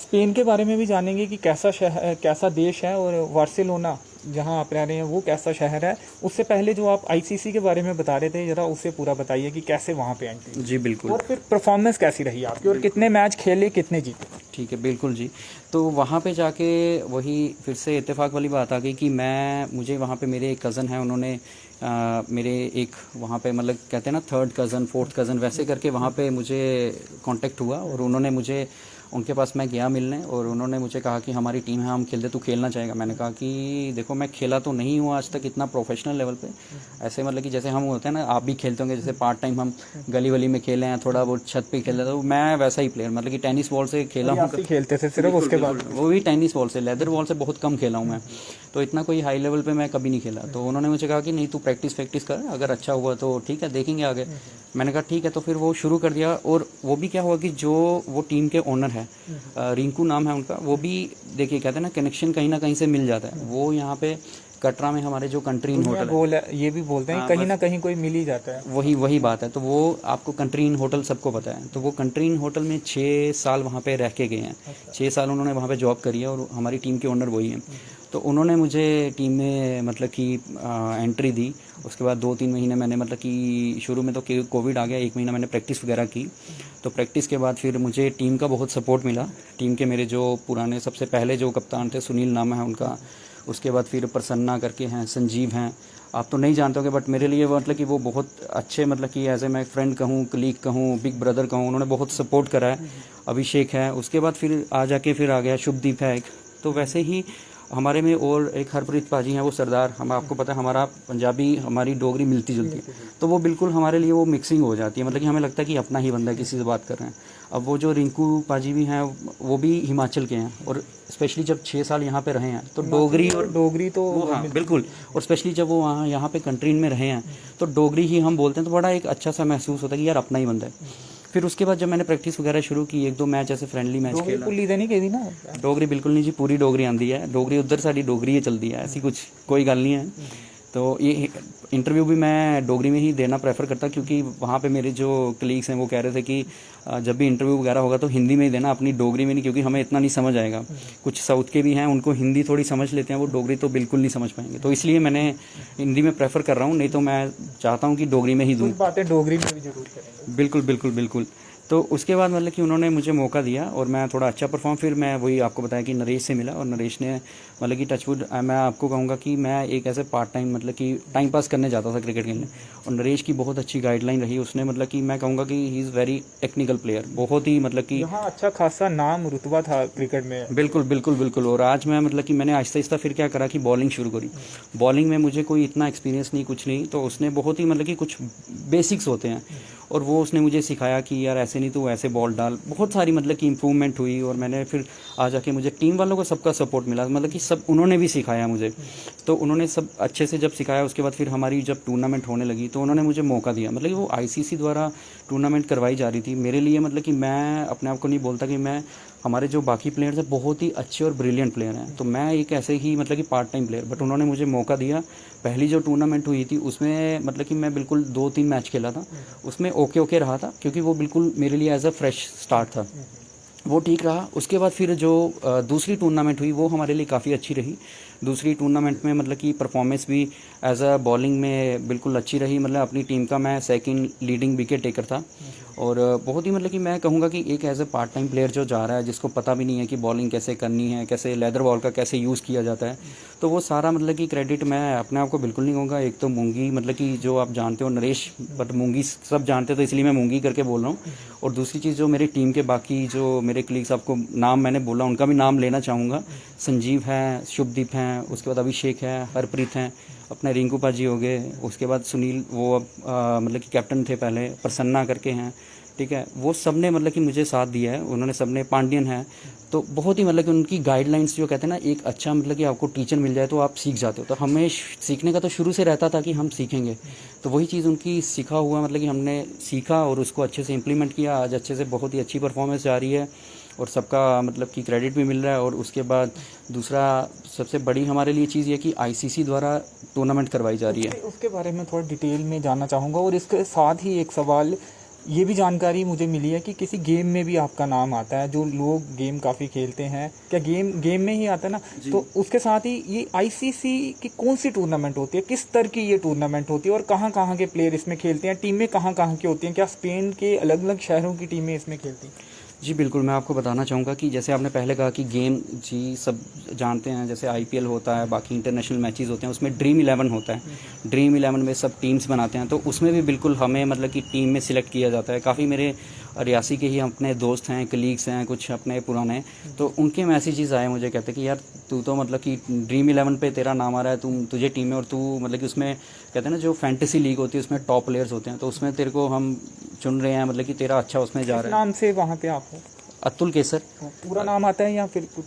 Spain के बारे में भी जानेंगे कि कैसा शहर, कैसा देश है, और बार्सिलोना जहां आप रह रहे हैं वो कैसा शहर है। उससे पहले जो आप आईसीसी के बारे में बता रहे थे, जरा उससे पूरा बताइए कि कैसे वहां पे एंट्री, जी बिल्कुल। और फिर परफॉर्मेंस कैसी रही आपकी, और कितने मैच खेले, कितने जीते? ठीक है, बिल्कुल जी। तो वहाँ पे जाके वही फिर से इत्तेफाक वाली बात आ गई कि मुझे वहाँ पे मेरे एक कज़न हैं, उन्होंने मेरे एक वहाँ पे, मतलब कहते हैं ना, 3rd कज़न 4th कज़न, वैसे करके वहाँ पे मुझे कांटेक्ट हुआ। और उन्होंने मुझे, उनके पास मैं गया मिलने, और उन्होंने मुझे कहा कि हमारी टीम है, हम खेलते, तू खेलना चाहेगा? मैंने कहा कि देखो मैं खेला तो नहीं हूँ आज तक इतना प्रोफेशनल लेवल पे, ऐसे मतलब कि जैसे हम होते हैं ना, आप भी खेलते होंगे, जैसे पार्ट टाइम हम गली वली में खेले हैं, थोड़ा बहुत छत पे खेला, तो मैं वैसा ही प्लेयर, मतलब कि टेनिस बॉल से खेला हूँ। खेलते थे सिर्फ, उसके बाद वो भी टेनिस बॉल से, लेदर बॉल से बहुत कम खेला हूँ मैं। तो इतना कोई हाई लेवल पे मैं कभी नहीं खेला। तो उन्होंने मुझे कहा कि नहीं, तू प्रैक्टिस कर, अगर अच्छा हुआ तो ठीक है, देखेंगे आगे। मैंने कहा ठीक है। तो फिर वो शुरू कर दिया। और वो भी क्या हुआ कि जो वो टीम के ओनर है, रिंकू नाम है उनका, वो भी देखिए कहते हैं ना, कनेक्शन कहीं ना कहीं से मिल जाता है। वो यहाँ पे कटरा में हमारे जो कंट्री इन होटल है, ये भी बोलते हैं कहीं ना कहीं कोई मिल ही जाता है। वही बात है। तो वो आपको कंट्री इन होटल सबको पता है। तो वो कंट्री इन होटल में 6 साल वहाँ पे रह के गए हैं। 6 साल उन्होंने वहाँ पे जॉब करी है, और हमारी टीम के ओनर वही हैं। तो उन्होंने मुझे टीम में, मतलब कि एंट्री दी। उसके बाद 2-3 महीने मैंने, मतलब कि शुरू में तो कोविड आ गया, 1 महीना मैंने प्रैक्टिस वगैरह की। तो प्रैक्टिस के बाद फिर मुझे टीम का बहुत सपोर्ट मिला। टीम के मेरे जो पुराने, सबसे पहले जो कप्तान थे, सुनील नाम है उनका। उसके बाद फिर प्रसन्ना करके हैं, संजीव हैं, आप तो नहीं जानते होंगे, बट मेरे लिए मतलब कि वो बहुत अच्छे, मतलब कि एज ए मैं फ्रेंड कहूँ, कलीग कहूँ, बिग ब्रदर कहूँ, उन्होंने बहुत सपोर्ट करा है। अभिषेक है। उसके बाद फिर फिर आ गया शुभदीप है एक। तो वैसे ही हमारे में और एक हरप्रीत पाजी हैं, वो सरदार। हम, आपको पता है हमारा पंजाबी, हमारी डोगरी मिलती जुलती है, तो वो बिल्कुल हमारे लिए वो मिक्सिंग हो जाती है, मतलब कि हमें लगता है कि अपना ही बंदा है, किसी से बात कर रहे हैं। अब वो जो रिंकू पाजी भी हैं, वो भी हिमाचल के हैं, और स्पेशली जब 6 साल यहाँ पे रहे हैं, तो डोगरी तो वो, हाँ बिल्कुल। और स्पेशली जब वो वहाँ यहाँ पे कंट्री में रहे हैं, तो डोगरी ही हम बोलते हैं, तो बड़ा एक अच्छा सा महसूस होता है कि यार अपना ही बंदा है। फिर उसके बाद जब मैंने प्रैक्टिस वगैरह शुरू की, 1-2 मैच ऐसे फ्रेंडली मैच खेला। डोगरी बिल्कुल नहीं जी, पूरी डोगरी आती है। डोगरी उधर साड़ी डोगरी ही चलती है, ऐसी कुछ कोई गल नहीं है। तो ये इंटरव्यू भी मैं डोगरी में ही देना प्रेफर करता, क्योंकि वहाँ पे मेरे जो कलीग्स हैं वो कह रहे थे कि जब भी इंटरव्यू वगैरह होगा तो हिंदी में ही देना, अपनी डोगरी में नहीं, क्योंकि हमें इतना नहीं समझ आएगा। कुछ साउथ के भी हैं, उनको हिंदी थोड़ी समझ लेते हैं, वो डोगरी तो बिल्कुल नहीं समझ पाएंगे। तो इसलिए मैंने हिंदी में प्रेफर कर रहा हूँ, नहीं तो मैं चाहता हूँ कि डोगरी में ही दूँ। बातें डोगरी में भी जरूर करेंगे। बिल्कुल बिल्कुल बिल्कुल। तो उसके बाद मतलब कि उन्होंने मुझे मौका दिया, और मैं थोड़ा अच्छा परफॉर्म, फिर मैं वही आपको बताया कि नरेश से मिला, और नरेश ने, मतलब कि टचवुड, मैं आपको कहूँगा कि मैं एक ऐसे पार्ट टाइम, मतलब कि टाइम पास करने जाता था क्रिकेट खेलने, और नरेश की बहुत अच्छी गाइडलाइन रही उसने, मतलब कि मैं कहूँगा कि he is very technical player, बहुत ही, मतलब कि यहाँ अच्छा खासा नाम रुतबा था क्रिकेट में। बिल्कुल बिल्कुल बिल्कुल। और आज मैं, मतलब कि मैंने आहिस्ता आहिस्ता फिर क्या करा कि बॉलिंग शुरू करी। बॉलिंग में मुझे कोई इतना एक्सपीरियंस नहीं, कुछ नहीं, तो उसने बहुत ही, मतलब कि कुछ बेसिक्स होते हैं, और वो उसने मुझे सिखाया कि यार ऐसे नहीं तो ऐसे बॉल डाल, बहुत सारी मतलब कि इम्प्रूवमेंट हुई। और मैंने फिर आ जाके मुझे टीम वालों को सबका सपोर्ट मिला, मतलब कि सब उन्होंने भी सिखाया मुझे, तो उन्होंने सब अच्छे से जब सिखाया उसके बाद फिर हमारी जब टूर्नामेंट होने लगी तो उन्होंने मुझे मौका दिया। मतलब कि वो आईसीसी द्वारा टूर्नामेंट करवाई जा रही थी मेरे लिए, मतलब कि मैं अपने आप को नहीं बोलता कि मैं, हमारे जो बाकी प्लेयर्स हैं बहुत ही अच्छे और ब्रिलियंट प्लेयर हैं, तो मैं एक ऐसे ही मतलब कि पार्ट टाइम प्लेयर, बट उन्होंने मुझे मौका दिया। पहली जो टूर्नामेंट हुई थी उसमें मतलब कि मैं बिल्कुल 2-3 मैच खेला था, उसमें ओके ओके रहा था, क्योंकि वो बिल्कुल मेरे लिए एज अ फ्रेश स्टार्ट था, वो ठीक रहा। उसके बाद फिर जो दूसरी टूर्नामेंट हुई वो हमारे लिए काफ़ी अच्छी रही। दूसरी टूर्नामेंट में मतलब कि परफॉर्मेंस भी एज अ बॉलिंग में बिल्कुल अच्छी रही, मतलब अपनी टीम का मैं सेकंड लीडिंग विकेट टेकर था। और बहुत ही मतलब कि मैं कहूँगा कि एक as a part time player जो जा रहा है, जिसको पता भी नहीं है कि बॉलिंग कैसे करनी है, कैसे लेदर बॉल का कैसे यूज़ किया जाता है, तो वो सारा मतलब कि क्रेडिट मैं अपने आप को बिल्कुल नहीं कहूँगा। एक तो मूंगी, मतलब कि जो आप जानते हो नरेश, बट मूंगी सब जानते हो तो इसलिए मैं मूंगी करके बोल रहा हूँ। और दूसरी चीज़ जो मेरी टीम के बाकी जो मेरे कलीग्स, आपको नाम मैंने बोला उनका भी नाम लेना चाहूँगा। संजीव है, शुभदीप हैं, उसके बाद अभिषेक है, हरप्रीत हैं, अपने रिंकू पाजी हो गए, उसके बाद सुनील, वो अब मतलब कि कैप्टन थे पहले, प्रसन्ना करके हैं, ठीक है, वो सब ने मतलब कि मुझे साथ दिया है, उन्होंने सब ने, पांड्यन है, तो बहुत ही मतलब कि उनकी गाइडलाइंस जो कहते हैं ना, एक अच्छा मतलब कि आपको टीचर मिल जाए तो आप सीख जाते हो, तो हमें सीखने का तो शुरू से रहता था कि हम सीखेंगे, तो वही चीज़ उनकी सीखा हुआ मतलब कि हमने सीखा और उसको अच्छे से इम्प्लीमेंट किया। आज अच्छे से बहुत ही अच्छी परफॉर्मेंस जा रही है और सबका मतलब कि क्रेडिट भी मिल रहा है। और उसके बाद दूसरा सबसे बड़ी हमारे लिए चीज़ ये कि आईसीसी द्वारा टूर्नामेंट करवाई जा रही है। उसके बारे में थोड़ा डिटेल में जानना चाहूँगा। और इसके साथ ही एक सवाल, ये भी जानकारी मुझे मिली है कि किसी गेम में भी आपका नाम आता है, जो लोग गेम काफ़ी खेलते हैं, क्या गेम में ही आता है ना, तो उसके साथ ही ये आईसीसी की कौन सी टूर्नामेंट होती है, किस स्तर की ये टूर्नामेंट होती है और कहाँ कहाँ के प्लेयर इसमें खेलते हैं, टीमें कहाँ कहाँ की होती हैं, क्या स्पेन के अलग अलग शहरों की टीमें इसमें खेलती हैं? जी बिल्कुल, मैं आपको बताना चाहूँगा कि जैसे आपने पहले कहा कि गेम, जी सब जानते हैं, जैसे आईपीएल होता है, बाकी इंटरनेशनल मैचेस होते हैं, उसमें ड्रीम 11 होता है। ड्रीम 11 में सब टीम्स बनाते हैं, तो उसमें भी बिल्कुल हमें मतलब कि टीम में सिलेक्ट किया जाता है। काफ़ी मेरे रियासी के ही अपने दोस्त हैं, कलीग्स हैं, कुछ अपने पुराने, तो उनके मैसेजेस आए मुझे, कहते कि यार तू तो मतलब कि ड्रीम 11 पे तेरा नाम आ रहा है, तुझे टीम में, और तू मतलब कि उसमें कहते हैं ना जो फैंटेसी लीग होती है उसमें टॉप प्लेयर्स होते हैं, तो उसमें तेरे को हम चुन रहे हैं, मतलब कि तेरा अच्छा उसमें जा किस रहा है। नाम से वहाँ पे आप हो? अतुल केसर, पूरा नाम आता है या फिर कुछ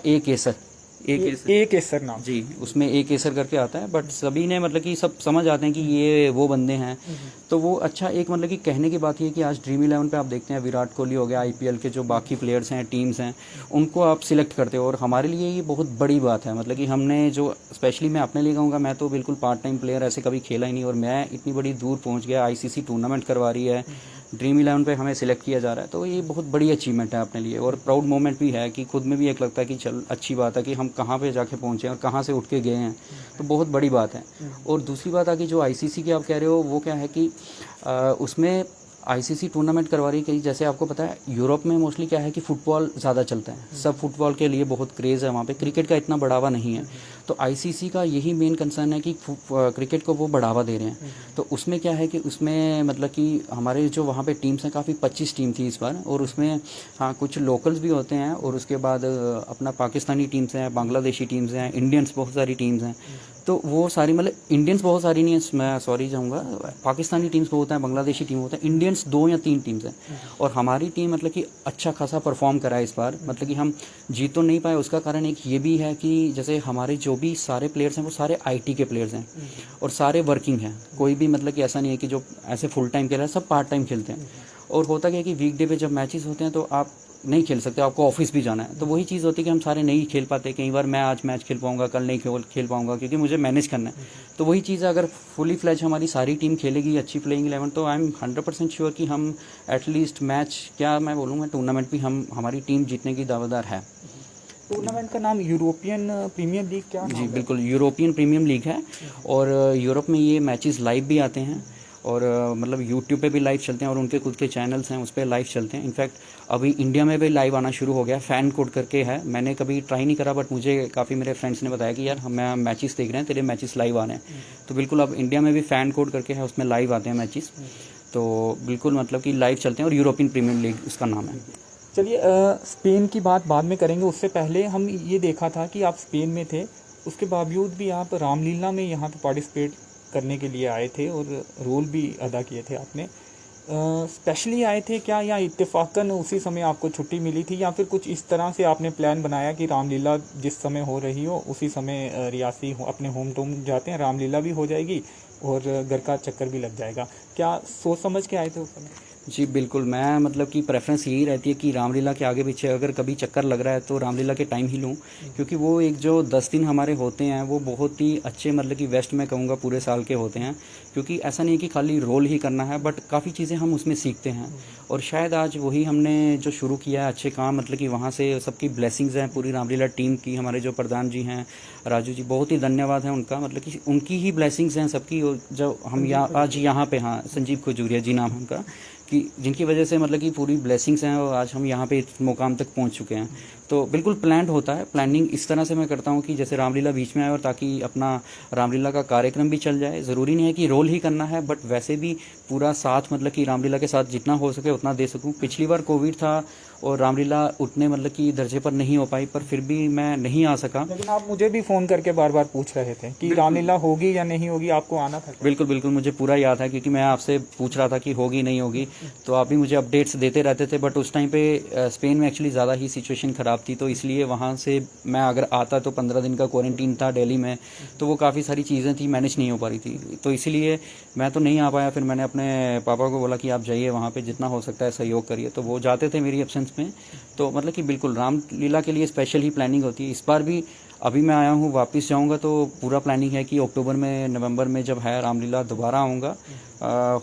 ए केसर, ए केसर, ए केसर नाम? जी, उसमें ए केसर करके आता है, बट सभी ने मतलब कि सब समझ आते हैं कि ये वो बंदे हैं, तो वो अच्छा एक मतलब कि कहने की बात ये है कि आज ड्रीम 11 पे आप देखते हैं विराट कोहली हो गया, आईपीएल के जो बाकी प्लेयर्स हैं, टीम्स हैं, उनको आप सिलेक्ट करते हो, और हमारे लिए ये बहुत बड़ी बात है। मतलब कि हमने जो, स्पेशली मैं अपने लिए कहूँगा, मैं तो बिल्कुल पार्ट टाइम प्लेयर ऐसे कभी खेला ही नहीं, और मैं इतनी बड़ी दूर पहुँच गया, आईसीसी टूर्नामेंट करवा रही है, ड्रीम 11 पे हमें सिलेक्ट किया जा रहा है, तो ये बहुत बड़ी अचीवमेंट है अपने लिए, और प्राउड मोमेंट भी है कि खुद में भी एक लगता है कि चल अच्छी बात है कि हम कहाँ पे जाके पहुँचे और कहाँ से उठ के गए हैं, तो बहुत बड़ी बात है। और दूसरी बात आगे जो आईसीसी की आप कह रहे हो, वो क्या है कि उसमें आईसीसी टूर्नामेंट करवा रही है कि जैसे आपको पता है यूरोप में मोस्टली क्या है कि फुटबॉल ज़्यादा चलता है, सब फुटबॉल के लिए बहुत क्रेज़ है वहाँ पे, क्रिकेट का इतना बढ़ावा नहीं है, तो आईसीसी का यही मेन कंसर्न है कि क्रिकेट को वो बढ़ावा दे रहे हैं। तो उसमें क्या है कि उसमें मतलब कि हमारे जो वहाँ पे टीम्स हैं, काफ़ी 25 टीम थी इस बार, और उसमें हाँ कुछ लोकल्स भी होते हैं, और उसके बाद अपना पाकिस्तानी टीम्स हैं, बांग्लादेशी टीम्स हैं, इंडियंस बहुत सारी टीम्स हैं, तो वो सारी मतलब इंडियंस बहुत सारी नहीं है, मैं सॉरी चाहूँगा, पाकिस्तानी टीम्स बहुत हैं, बांग्लादेशी टीम होते हैं, इंडियंस 2 या 3 टीम्स हैं, और हमारी टीम मतलब कि अच्छा खासा परफॉर्म करा है इस बार, मतलब कि हम जीत तो नहीं पाए, उसका कारण एक ये भी है कि जैसे हमारे जो भी सारे प्लेयर्स हैं वो सारे आईटी के प्लेयर्स हैं, और सारे वर्किंग हैं, कोई भी मतलब कि ऐसा नहीं है कि जो ऐसे फुल टाइम खेल रहा है, सब पार्ट टाइम खेलते हैं। और होता क्या है कि वीकडे पे जब मैचेस होते हैं तो आप नहीं खेल सकते, आपको ऑफिस भी जाना है, तो वही चीज़ होती है कि हम सारे नहीं खेल पाते, कई बार मैं आज मैच खेल पाऊंगा, कल नहीं खेल पाऊंगा, क्योंकि मुझे मैनेज करना है। तो वही चीज़ है, अगर फुली फ्लैज हमारी सारी टीम खेलेगी अच्छी प्लेइंग 11, तो आई एम 100% श्योर कि हम एटलीस्ट मैच, क्या मैं बोलूँगा, टूर्नामेंट भी हम, हमारी टीम जीतने की दावेदार है। टूर्नामेंट का नाम यूरोपियन प्रीमियर लीग क्या जी बिल्कुल, यूरोपियन प्रीमियम लीग है, और यूरोप में ये मैचेस लाइव भी आते हैं, और मतलब यूट्यूब पे भी लाइव चलते हैं, और उनके खुद के चैनल्स हैं उस पर लाइव चलते हैं। इनफैक्ट अभी इंडिया में भी लाइव आना शुरू हो गया, फैन कोड करके है, मैंने कभी ट्राई नहीं करा, बट मुझे काफ़ी मेरे फ्रेंड्स ने बताया कि यार हम मैचेस देख रहे हैं, तेरे मैचेस लाइव आ रहे हैं, तो बिल्कुल अब इंडिया में भी फैन कोड करके है, उसमें लाइव आते हैं मैचेस, तो बिल्कुल मतलब कि लाइव चलते हैं, और यूरोपियन प्रीमियर लीग उसका नाम है। चलिए, स्पेन की बात बाद में करेंगे, उससे पहले हम ये देखा था कि आप स्पेन में थे, उसके बावजूद भी आप रामलीला में यहाँ पे पार्टिसिपेट करने के लिए आए थे और रोल भी अदा किए थे आपने। स्पेशली आए थे क्या, या इत्तेफाकन उसी समय आपको छुट्टी मिली थी, या फिर कुछ इस तरह से आपने प्लान बनाया कि रामलीला जिस समय हो रही हो उसी समय रियासी अपने होम टाउन जाते हैं, रामलीला भी हो जाएगी और घर का चक्कर भी लग जाएगा? क्या सोच समझ के आए थे उस समय? जी बिल्कुल, मैं मतलब कि प्रेफरेंस यही रहती है कि रामलीला के आगे पीछे अगर कभी चक्कर लग रहा है तो रामलीला के टाइम ही लूँ, क्योंकि वो एक जो 10 दिन हमारे होते हैं वो बहुत ही अच्छे, मतलब कि बेस्ट मैं कहूँगा पूरे साल के होते हैं, क्योंकि ऐसा नहीं है कि खाली रोल ही करना है, बट काफ़ी चीज़ें हम उसमें सीखते हैं। और शायद आज वही हमने जो शुरू किया है अच्छे काम, मतलब कि वहाँ से सबकी ब्लेसिंग्स हैं पूरी रामलीला टीम की, हमारे जो प्रधान जी हैं राजू जी, बहुत ही धन्यवाद है उनका, मतलब कि उनकी ही ब्लेसिंग्स हैं सबकी। और जो हम यहाँ आज यहाँ पे, हाँ संजीव खजूरिया जी नाम है उनका, कि जिनकी वजह से मतलब कि पूरी ब्लेसिंग्स हैं और आज हम यहाँ पे इस मुकाम तक पहुँच चुके हैं। तो बिल्कुल प्लान्ड होता है, प्लानिंग इस तरह से मैं करता हूँ कि जैसे रामलीला बीच में आए और ताकि अपना रामलीला का कार्यक्रम भी चल जाए। ज़रूरी नहीं है कि रोल ही करना है, बट वैसे भी पूरा साथ, मतलब कि रामलीला के साथ जितना हो सके उतना दे सकूँ। पिछली बार कोविड था और रामलीला उतने मतलब कि दर्जे पर नहीं हो पाई, पर फिर भी मैं नहीं आ सका। लेकिन आप मुझे भी फ़ोन करके बार बार पूछ रहे थे कि रामलीला होगी या नहीं होगी, आपको आना था। बिल्कुल बिल्कुल, मुझे पूरा याद है, क्योंकि मैं आपसे पूछ रहा था कि होगी नहीं होगी, तो आप भी मुझे अपडेट्स देते रहते थे। बट उस टाइम पे स्पेन में एक्चुअली ज़्यादा ही सिचुएशन ख़राब थी, तो इसलिए वहाँ से मैं अगर आता तो 15 दिन का क्वारंटीन था दिल्ली में, तो वो काफ़ी सारी चीज़ें थी, मैनेज नहीं हो पा रही थी, तो इसीलिए मैं तो नहीं आ पाया। फिर मैंने अपने पापा को बोला कि आप जाइए वहाँ पे, जितना हो सकता है सहयोग करिए, तो वो जाते थे मेरी एब्सेंस में। तो मतलब कि बिल्कुल रामलीला के लिए स्पेशल ही प्लानिंग होती है। इस बार भी अभी मैं आया हूँ, वापस जाऊँगा तो पूरा प्लानिंग है कि अक्टूबर में नवंबर में जब है रामलीला दोबारा आऊँगा।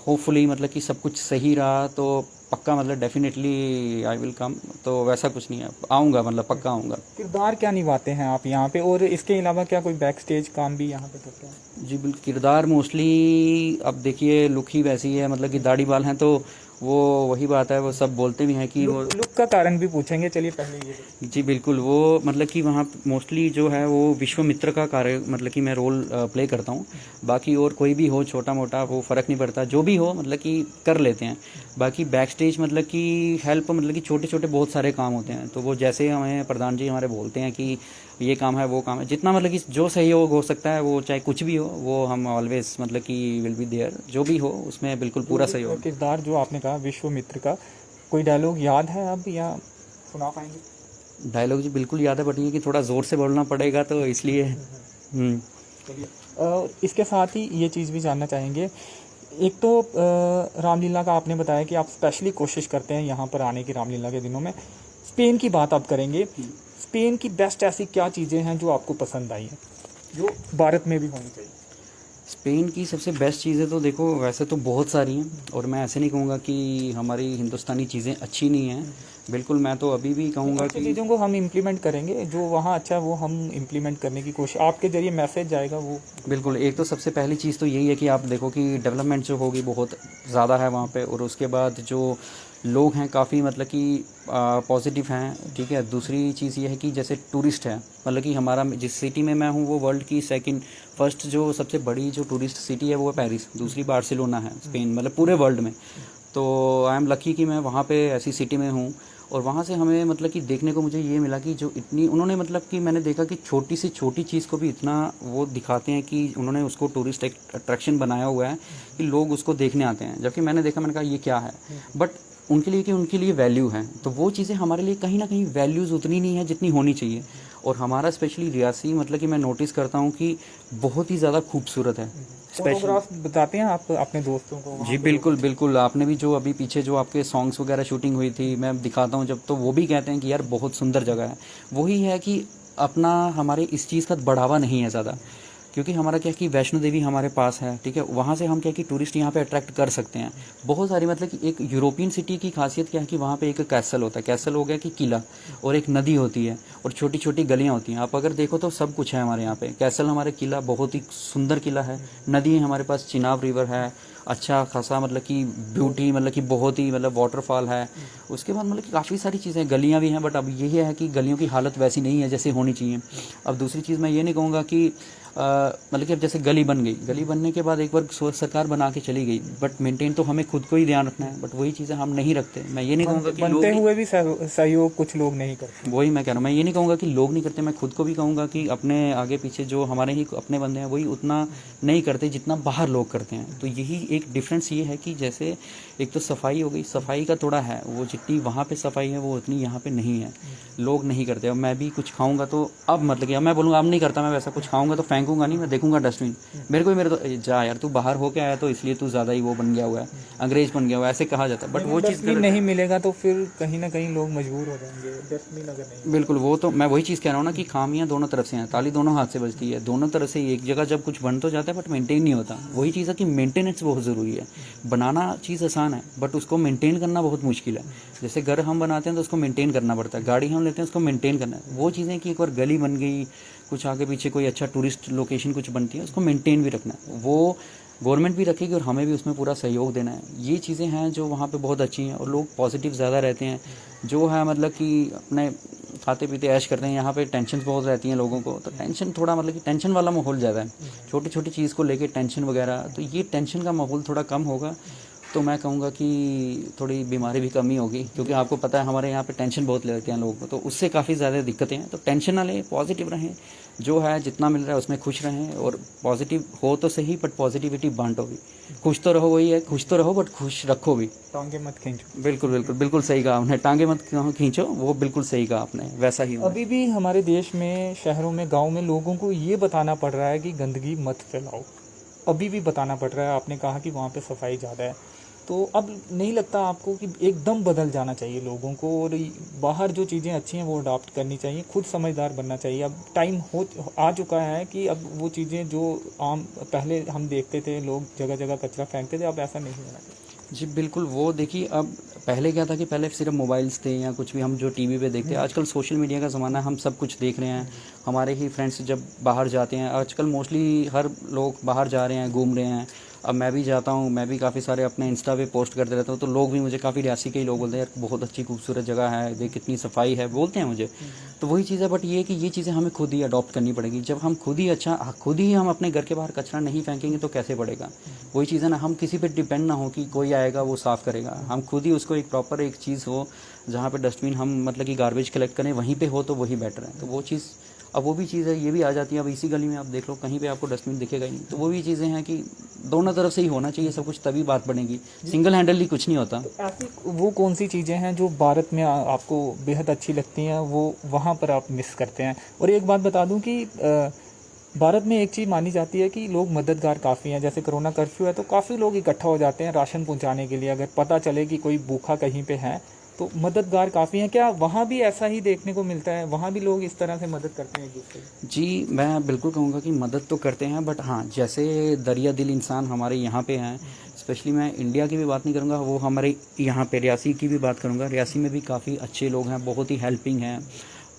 होपफुली मतलब कि सब कुछ सही रहा तो पक्का, मतलब डेफिनेटली आई विल कम। तो वैसा कुछ नहीं है, आऊँगा, मतलब पक्का आऊँगा। किरदार क्या निभाते हैं आप यहाँ पे, और इसके अलावा क्या कोई बैक स्टेज काम भी यहाँ पे करते हैं? जी बिल्कुल, किरदार मोस्टली अब देखिए लुक ही वैसी है, मतलब कि दाढ़ी बाल हैं, तो वो वही बात है, वो सब बोलते भी हैं कि वो लुक का कारण भी पूछेंगे, चलिए पहले ये बताइए। जी बिल्कुल, वो मतलब कि वहाँ मोस्टली जो है वो विश्वामित्र का कार्य, मतलब कि मैं रोल प्ले करता हूँ। बाकी और कोई भी हो छोटा मोटा, वो फ़र्क नहीं पड़ता, जो भी हो मतलब कि कर लेते हैं। बाकी बैक स्टेज मतलब कि हेल्प, मतलब कि छोटे छोटे बहुत सारे काम होते हैं, तो वो जैसे हमें प्रधान जी हमारे बोलते हैं कि ये काम है वो काम है, जितना मतलब कि जो सहयोग हो सकता है, वो चाहे कुछ भी हो, वो हम ऑलवेज मतलब कि विल बी देयर, जो भी हो उसमें बिल्कुल पूरा सहयोग। किरदार जो आपने कहा विश्वामित्र का, कोई डायलॉग याद है अब या सुना पाएंगे? डायलॉग जी बिल्कुल याद है, बट ये कि थोड़ा ज़ोर से बोलना पड़ेगा, तो इसलिए चलिए, इसके साथ ही ये चीज़ भी जानना चाहेंगे। एक तो रामलीला का आपने बताया कि आप स्पेशली कोशिश करते हैं यहाँ पर आने की रामलीला के दिनों में। स्पेन की बात आप करेंगे, स्पेन की बेस्ट ऐसी क्या चीज़ें हैं जो आपको पसंद आई हैं, जो भारत में भी होनी चाहिए? स्पेन की सबसे बेस्ट चीज़ें तो देखो वैसे तो बहुत सारी हैं, और मैं ऐसे नहीं कहूँगा कि हमारी हिंदुस्तानी चीज़ें अच्छी नहीं हैं। बिल्कुल, मैं तो अभी भी कहूँगा अच्छी कि चीज़ों को हम इम्प्लीमेंट करेंगे, जो वहाँ अच्छा है वो हम इम्प्लीमेंट करने की कोशिश, आपके जरिए मैसेज जाएगा वो। बिल्कुल, एक तो सबसे पहली चीज़ तो यही है कि आप देखो कि डेवलपमेंट जो होगी बहुत ज़्यादा है वहाँ पे, और उसके बाद जो लोग हैं काफ़ी मतलब कि पॉजिटिव हैं, ठीक है। दूसरी चीज़ ये है कि जैसे टूरिस्ट है, मतलब कि हमारा जिस सिटी में मैं हूँ वो वर्ल्ड की फर्स्ट जो सबसे बड़ी जो टूरिस्ट सिटी है वो है पेरिस, दूसरी बार्सिलोना है स्पेन, मतलब पूरे वर्ल्ड में। तो आई एम लकी कि मैं वहाँ पे ऐसी सिटी में हूँ, और वहाँ से हमें मतलब कि देखने को मुझे ये मिला कि जो इतनी उन्होंने, मतलब कि मैंने देखा कि छोटी से छोटी चीज़ को भी इतना वो दिखाते हैं कि उन्होंने उसको टूरिस्ट अट्रैक्शन बनाया हुआ है कि लोग उसको देखने आते हैं। जबकि मैंने देखा, मैंने कहा ये क्या है, बट उनके लिए कि उनके लिए वैल्यू है, तो वो चीज़ें हमारे लिए कहीं ना कहीं वैल्यूज़ उतनी नहीं है जितनी होनी चाहिए। और हमारा स्पेशली रियासी, मतलब कि मैं नोटिस करता हूँ कि बहुत ही ज़्यादा खूबसूरत है। फोटोग्राफ बताते हैं आप अपने दोस्तों को? जी बिल्कुल बिल्कुल, आपने भी जो अभी पीछे जो आपके सॉन्ग्स वगैरह शूटिंग हुई थी, मैं दिखाता हूँ जब, तो वो भी कहते हैं कि यार बहुत सुंदर जगह है। वही है कि अपना हमारे इस चीज़ का बढ़ावा नहीं है ज़्यादा, क्योंकि हमारा क्या कि वैष्णो देवी हमारे पास है, ठीक है, वहाँ से हम क्या कि टूरिस्ट यहाँ पे अट्रैक्ट कर सकते हैं बहुत सारी। मतलब कि एक यूरोपियन सिटी की खासियत क्या है कि वहाँ पे एक कैसल होता है, कैसल हो गया कि किला, और एक नदी होती है, और छोटी छोटी गलियाँ होती हैं। आप अगर देखो तो सब कुछ है हमारे यहाँ पे, कैसल हमारे किला बहुत ही सुंदर किला है, नदी है हमारे पास, चिनाब रिवर है, अच्छा खासा मतलब कि ब्यूटी, मतलब कि बहुत ही मतलब वाटरफॉल है। उसके बाद मतलब कि काफ़ी सारी चीज़ें, गलियाँ भी हैं, बट अब यही है कि गलियों की हालत वैसी नहीं है जैसे होनी चाहिए। अब दूसरी चीज़ मैं ये नहीं कहूँगा कि मतलब कि अब जैसे गली बन गई, गली बनने के बाद एक बार सरकार बना के चली गई, बट मेंटेन तो हमें खुद को ही ध्यान रखना है, बट वही चीज़ें हम नहीं रखते। मैं ये नहीं कहूँगा कि बनते हुए भी सहयोग कुछ लोग नहीं करते, वही मैं कह रहा हूँ, मैं ये नहीं कहूँगा कि लोग नहीं करते, मैं खुद को भी कहूँगा कि अपने आगे पीछे जो हमारे ही अपने बंदे हैं वही उतना नहीं करते जितना बाहर लोग करते हैं। तो यही एक डिफरेंस ये है कि जैसे एक तो सफाई हो गई, सफाई का थोड़ा है, वो जितनी वहाँ पे सफाई है वो उतनी यहाँ पे नहीं है, लोग नहीं करते। अब मैं भी कुछ खाऊंगा तो अब मतलब कि अब मैं बोलूँगा अब नहीं करता, मैं वैसा कुछ खाऊंगा तो फेंकूंगा नहीं, मैं देखूंगा डस्टबिन, मेरे तो जा यार तू बाहर होके आया तो इसलिए तू ज़्यादा ही वो बन गया हुआ है, अंग्रेज बन गया हुआ है, ऐसे कहा जाता है। बट वो चीज़ डस्टबिन नहीं मिलेगा तो फिर कहीं ना कहीं लोग मजबूर हो जाएंगे डस्टबिन अगर नहीं। बिल्कुल, वो तो मैं वही चीज़ कह रहा हूँ ना कि खामियां दोनों तरफ से हैं, ताली दोनों हाथ से बजती है, दोनों तरफ से एक जगह जब कुछ बन तो जाता है बट मेंटेन नहीं होता। वही चीज़ है कि मेंटेनेंस बहुत ज़रूरी है। बनाना चीज़ आसान है बट उसको मेंटेन करना बहुत मुश्किल है। जैसे घर हम बनाते हैं तो उसको मेंटेन करना पड़ता है, गाड़ी हम लेते हैं उसको मेंटेन करना है। वो चीज़ें कि एक बार गली बन गई, कुछ आगे पीछे कोई अच्छा टूरिस्ट लोकेशन कुछ बनती है, उसको मेंटेन भी रखना है, वो गवर्नमेंट भी रखेगी और हमें भी उसमें पूरा सहयोग देना है। ये चीज़ें हैं जो वहाँ पे बहुत अच्छी हैं और लोग पॉजिटिव ज़्यादा रहते हैं। जो है मतलब कि अपने खाते पीते ऐश करते हैं। यहाँ पे टेंशन बहुत रहती हैं लोगों को, तो टेंशन थोड़ा मतलब कि टेंशन वाला माहौल ज़्यादा है, छोटी छोटी चीज़ को लेके टेंशन वगैरह। तो ये टेंशन का माहौल थोड़ा कम होगा तो मैं कहूँगा कि थोड़ी बीमारी भी कमी होगी, क्योंकि आपको पता है हमारे यहाँ पे टेंशन बहुत लेते हैं लोगों को, तो उससे काफ़ी ज़्यादा दिक्कतें हैं। तो टेंशन ना लें, पॉजिटिव रहें, जो है जितना मिल रहा है उसमें खुश रहें और पॉजिटिव हो तो सही बट पॉजिटिविटी बांटो भी। खुश तो रहो, वही है, खुश तो रहो बट खुश रखो भी। टांगे मत खींचो। बिल्कुल बिल्कुल बिल्कुल सही कहा आपने, टांगे मत खींचो, वो बिल्कुल सही कहा आपने, वैसा ही होना। अभी भी हमारे देश में, शहरों में, गांव में लोगों को ये बताना पड़ रहा है कि गंदगी मत फैलाओ। अभी भी बताना पड़ रहा है। आपने कहा कि वहाँ पे सफाई ज़्यादा है, तो अब नहीं लगता आपको कि एकदम बदल जाना चाहिए लोगों को और बाहर जो चीज़ें अच्छी हैं वो अडॉप्ट करनी चाहिए, खुद समझदार बनना चाहिए? अब टाइम आ चुका है कि अब वो चीज़ें जो आम पहले हम देखते थे, लोग जगह जगह कचरा फेंकते थे, अब ऐसा नहीं होना चाहिए। जी बिल्कुल, वो देखिए अब पहले क्या था कि पहले सिर्फ मोबाइल्स थे या कुछ भी हम जो टीवी पे देखते हैं, आजकल सोशल मीडिया का ज़माना है, हम सब कुछ देख रहे हैं। हमारे ही फ्रेंड्स जब बाहर जाते हैं, आजकल मोस्टली हर लोग बाहर जा रहे हैं, घूम रहे हैं। अब मैं भी जाता हूँ, मैं भी काफ़ी सारे अपने इंस्टा पे पोस्ट करते रहता हूँ, तो लोग भी मुझे काफ़ी रियासी के ही लोग बोलते हैं यार बहुत अच्छी खूबसूरत जगह है, देख कितनी सफाई है, बोलते हैं मुझे। तो वही चीज़ है, बट ये कि ये चीज़ें हमें खुद ही अडॉप्ट करनी पड़ेगी। जब हम खुद ही हम अपने घर के बाहर कचरा नहीं फेंकेंगे तो कैसे पड़ेगा? वही चीज़ है ना, हम किसी पे डिपेंड ना हो कि कोई आएगा वो साफ़ करेगा। हम खुद ही उसको एक प्रॉपर एक चीज़ हो जहाँ पे डस्टबिन हम मतलब कि गार्बेज कलेक्ट करें वहीं पे हो तो वही बेटर है। तो वो चीज़, अब वो भी चीज़ है, ये भी आ जाती है। अब इसी गली में आप देख लो, कहीं पे आपको डस्टबिन दिखेगा ही नहीं। तो वो भी चीज़ें हैं कि दोनों तरफ से ही होना चाहिए सब कुछ, तभी बात बढ़ेगी। सिंगल हैंडली कुछ नहीं होता। ऐसी वो कौन सी चीज़ें हैं जो भारत में आपको बेहद अच्छी लगती हैं, वो वहाँ पर आप मिस करते हैं? और एक बात बता दूं कि भारत में एक चीज़ मानी जाती है कि लोग मददगार काफ़ी हैं। जैसे कोरोना कर्फ्यू है तो काफ़ी लोग इकट्ठा हो जाते हैं राशन पहुंचाने के लिए। अगर पता चले कि कोई भूखा कहीं पे है तो मददगार काफ़ी हैं। क्या वहाँ भी ऐसा ही देखने को मिलता है? वहाँ भी लोग इस तरह से मदद करते हैं एक दूसरे की? जी, मैं बिल्कुल कहूँगा कि मदद तो करते हैं, बट हाँ, जैसे दरिया दिल इंसान हमारे यहाँ पे हैं। स्पेशली मैं इंडिया की भी बात नहीं करूँगा, वो हमारे यहाँ पे रियासी की भी बात करूँगा। रियासी में भी काफ़ी अच्छे लोग हैं, बहुत ही हेल्पिंग हैं।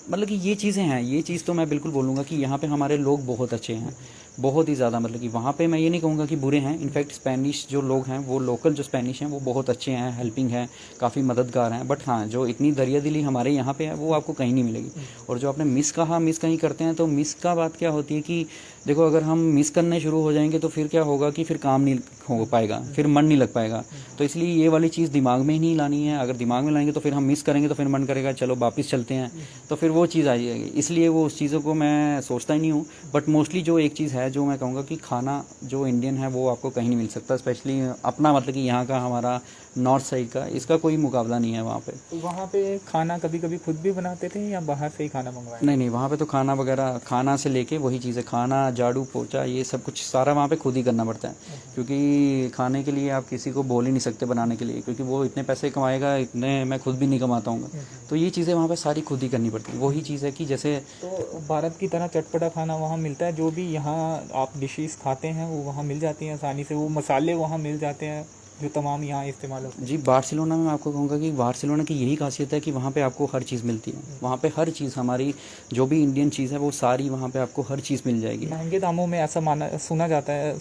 मतलब कि ये चीज़ें हैं, ये चीज़ तो मैं बिल्कुल बोलूँगा कि यहाँ पे हमारे लोग बहुत अच्छे हैं, बहुत ही ज़्यादा। मतलब कि वहाँ पे मैं ये नहीं कहूँगा कि बुरे हैं। इनफैक्ट स्पेनिश जो लोग हैं, वो लोकल जो स्पेनिश हैं वो बहुत अच्छे हैं, हेल्पिंग हैं, काफ़ी मददगार हैं। बट हाँ, जो इतनी दरिया दिली हमारे यहाँ पे है वो आपको कहीं नहीं मिलेगी। और जो आपने मिस कहा, मिस कहीं करते हैं, तो मिस का बात क्या होती है कि देखो, अगर हम मिस करने शुरू हो जाएंगे तो फिर क्या होगा कि फिर काम नहीं हो पाएगा, फिर मन नहीं लग पाएगा। तो इसलिए ये वाली चीज़ दिमाग में ही नहीं लानी है। अगर दिमाग में लाएंगे तो फिर हम मिस करेंगे तो फिर मन करेगा चलो वापस चलते हैं, तो फिर वो चीज़ आ जाएगी। इसलिए वो उस चीज़ों को मैं सोचता ही नहीं हूँ। बट मोस्टली जो एक चीज़ है जो मैं कहूँगा कि खाना जो इंडियन है वो आपको कहीं नहीं मिल सकता। स्पेशली अपना मतलब कि यहाँ का हमारा नॉर्थ साइड का, इसका कोई मुकाबला नहीं है वहाँ पे। तो वहाँ पे खाना कभी कभी खुद भी बनाते थे या बाहर से ही खाना मंगवाया? नहीं, वहाँ पे तो खाना वगैरह, खाना से लेके वही चीज़ें, खाना, झाड़ू पोछा, ये सब कुछ सारा वहाँ पे खुद ही करना पड़ता है। क्योंकि खाने के लिए आप किसी को बोल ही नहीं सकते बनाने के लिए, क्योंकि वो इतने पैसे कमाएगा, इतने मैं खुद भी नहीं कमाता हूँ। तो ये चीज़ें वहाँ पे सारी खुद ही करनी पड़ती है। वही चीज़ है कि जैसे तो भारत की तरह चटपटा खाना वहाँ मिलता है? जो भी यहाँ आप डिशेस खाते हैं वो वहाँ मिल जाती हैं आसानी से? वो मसाले वहाँ मिल जाते हैं जो तमाम यहाँ इस्तेमाल होते हैं? जी, बार्सिलोना में मैं आपको कहूँगा कि बार्सिलोना की यही खासियत है कि वहाँ पे आपको हर चीज़ मिलती है। वहाँ पे हर चीज़, हमारी जो भी इंडियन चीज़ है वो सारी वहाँ पे आपको हर चीज़ मिल जाएगी। महंगे दामों में, ऐसा सुना जाता है,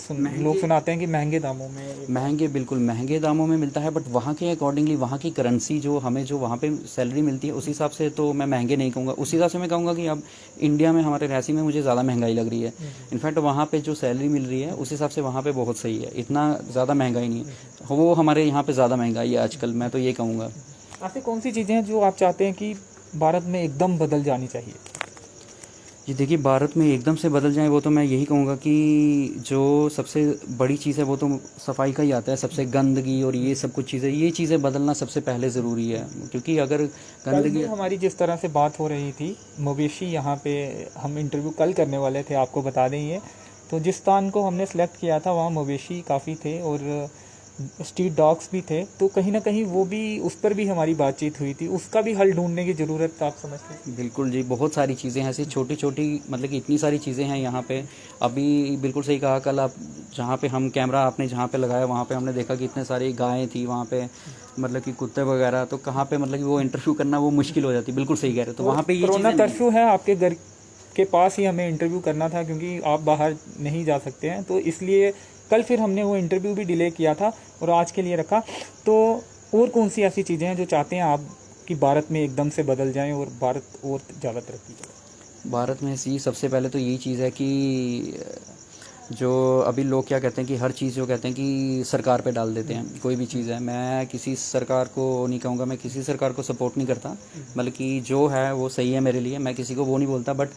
लोग सुनाते हैं कि महंगे दामों में। महंगे, बिल्कुल महंगे दामों में मिलता है, बट वहाँ के अकॉर्डिंगली, वहाँ की करेंसी जो हमें, जो वहाँ पे सैलरी मिलती है, उस हिसाब से तो मैं महंगे नहीं कहूँगा। उस हिसाब से मैं कहूँगा कि अब इंडिया में, हमारे रियासी में मुझे ज़्यादा महंगाई लग रही है। इनफैक्ट वहाँ पे जो सैलरी मिल रही है उस हिसाब से वहाँ पे बहुत सही है, इतना ज़्यादा महंगाई नहीं है। वो हमारे यहाँ पे ज़्यादा महंगाई है आजकल, मैं तो ये कहूँगा। ऐसी कौन सी चीज़ें हैं जो आप चाहते हैं कि भारत में एकदम बदल जानी चाहिए? जी देखिए, भारत में एकदम से बदल जाए वो तो मैं यही कहूँगा कि जो सबसे बड़ी चीज़ है वो तो सफाई का ही आता है। सबसे गंदगी और ये सब कुछ चीज़ें, ये चीज़ें बदलना सबसे पहले ज़रूरी है, क्योंकि अगर कल भी गंदगी। हमारी जिस तरह से बात हो रही थी, मवेशी यहाँ पे हम इंटरव्यू कल करने वाले थे, आपको बता दें ये। तो जिस स्थान को हमने सेलेक्ट किया था वहाँ मवेशी काफ़ी थे और स्ट्रीट डॉग्स भी थे, तो कहीं ना कहीं वो भी, उस पर भी हमारी बातचीत हुई थी। उसका भी हल ढूंढने की ज़रूरत आप समझते हैं? बिल्कुल जी, बहुत सारी चीज़ें हैं ऐसी छोटी छोटी, मतलब कि इतनी सारी चीज़ें हैं यहाँ पे। अभी बिल्कुल सही कहा, कल आप जहाँ पे हम कैमरा आपने जहाँ पे लगाया वहाँ पे हमने देखा कि इतने सारी गायें थी वहाँ पे, मतलब कि कुत्ते वगैरह। तो कहाँ पे मतलब कि वो इंटरव्यू करना वो मुश्किल हो जाती, बिल्कुल सही कह रहे हो। तो वहाँ पे ये कोरोना चीज़ें नहीं कर्फ्यू है, आपके घर के पास ही हमें इंटरव्यू करना था क्योंकि आप बाहर नहीं जा सकते हैं, तो इसलिए कल फिर हमने वो इंटरव्यू भी डिले किया था और आज के लिए रखा। तो और कौन सी ऐसी चीज़ें हैं जो चाहते हैं आप कि भारत में एकदम से बदल जाएं और भारत और ज़्यादा तरक्की करे? भारत में सी सबसे पहले तो यही चीज़ है कि जो अभी लोग क्या कहते हैं कि हर चीज़ जो कहते हैं कि सरकार पे डाल देते हैं, कोई भी चीज़ है। मैं किसी सरकार को नहीं कहूँगा, मैं किसी सरकार को सपोर्ट नहीं करता, बल्कि जो है वो सही है मेरे लिए, मैं किसी को वो नहीं बोलता। बट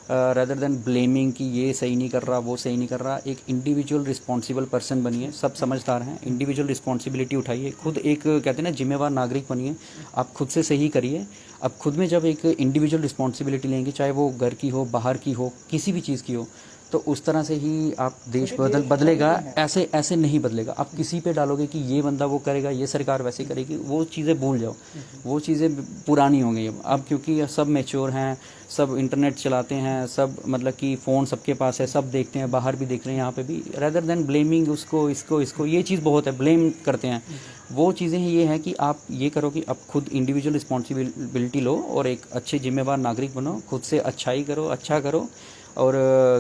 रेदर देन ब्लेमिंग कि ये सही नहीं कर रहा, वो सही नहीं कर रहा, एक इंडिविजुअल रिस्पॉन्सिबल पर्सन बनिए। सब समझदार हैं, इंडिविजुअल रिस्पॉन्सिबिलिटी उठाइए, खुद एक कहते हैं ना जिम्मेवार नागरिक बनिए। आप खुद से सही करिए। अब खुद में जब एक इंडिविजुअल रिस्पॉन्सिबिलिटी लेंगे, चाहे वो घर की हो, बाहर की हो, किसी भी चीज़ की हो, तो उस तरह से ही आप देश बदलेगा। ऐसे ऐसे नहीं बदलेगा। आप किसी पे डालोगे कि ये बंदा वो करेगा, ये सरकार वैसे करेगी, वो चीज़ें भूल जाओ, वो चीज़ें पुरानी हो गई अब क्योंकि सब मैच्योर हैं, सब इंटरनेट चलाते हैं, सब मतलब कि फ़ोन सबके पास है, सब देखते हैं, बाहर भी देख रहे हैं, यहाँ पे भी। रेदर देन ब्लेमिंग उसको, इसको, ये चीज़ बहुत है, ब्लेम करते हैं। वो चीज़ें ये हैं कि आप ये करो कि आप खुद इंडिविजुअल रिस्पॉन्सिबिलिटी लो और एक अच्छे जिम्मेवार नागरिक बनो, खुद से अच्छाई करो, अच्छा करो। और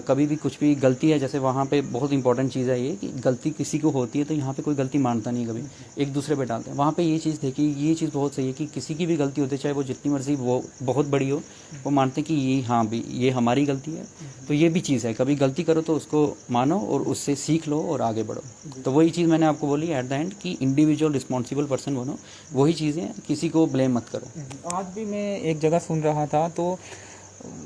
कभी भी कुछ भी गलती है, जैसे वहाँ पे बहुत इंपॉर्टेंट चीज़ है ये कि गलती किसी को होती है तो यहाँ पे कोई गलती मानता नहीं, कभी एक दूसरे पे डालते हैं। वहाँ पे ये चीज़ देखिए, ये चीज़ बहुत सही है कि किसी की भी गलती होती है, चाहे वो जितनी मर्जी वो बहुत बड़ी हो, वो मानते हैं कि ये हाँ भी ये हमारी गलती है। तो ये भी चीज़ है, कभी गलती करो तो उसको मानो और उससे सीख लो और आगे बढ़ो। तो वही चीज़ मैंने आपको बोली एट द एंड कि इंडिविजुअल रिस्पॉन्सिबल पर्सन बनो, वही चीज़ें, किसी को ब्लेम मत करो। आज भी मैं एक जगह सुन रहा था तो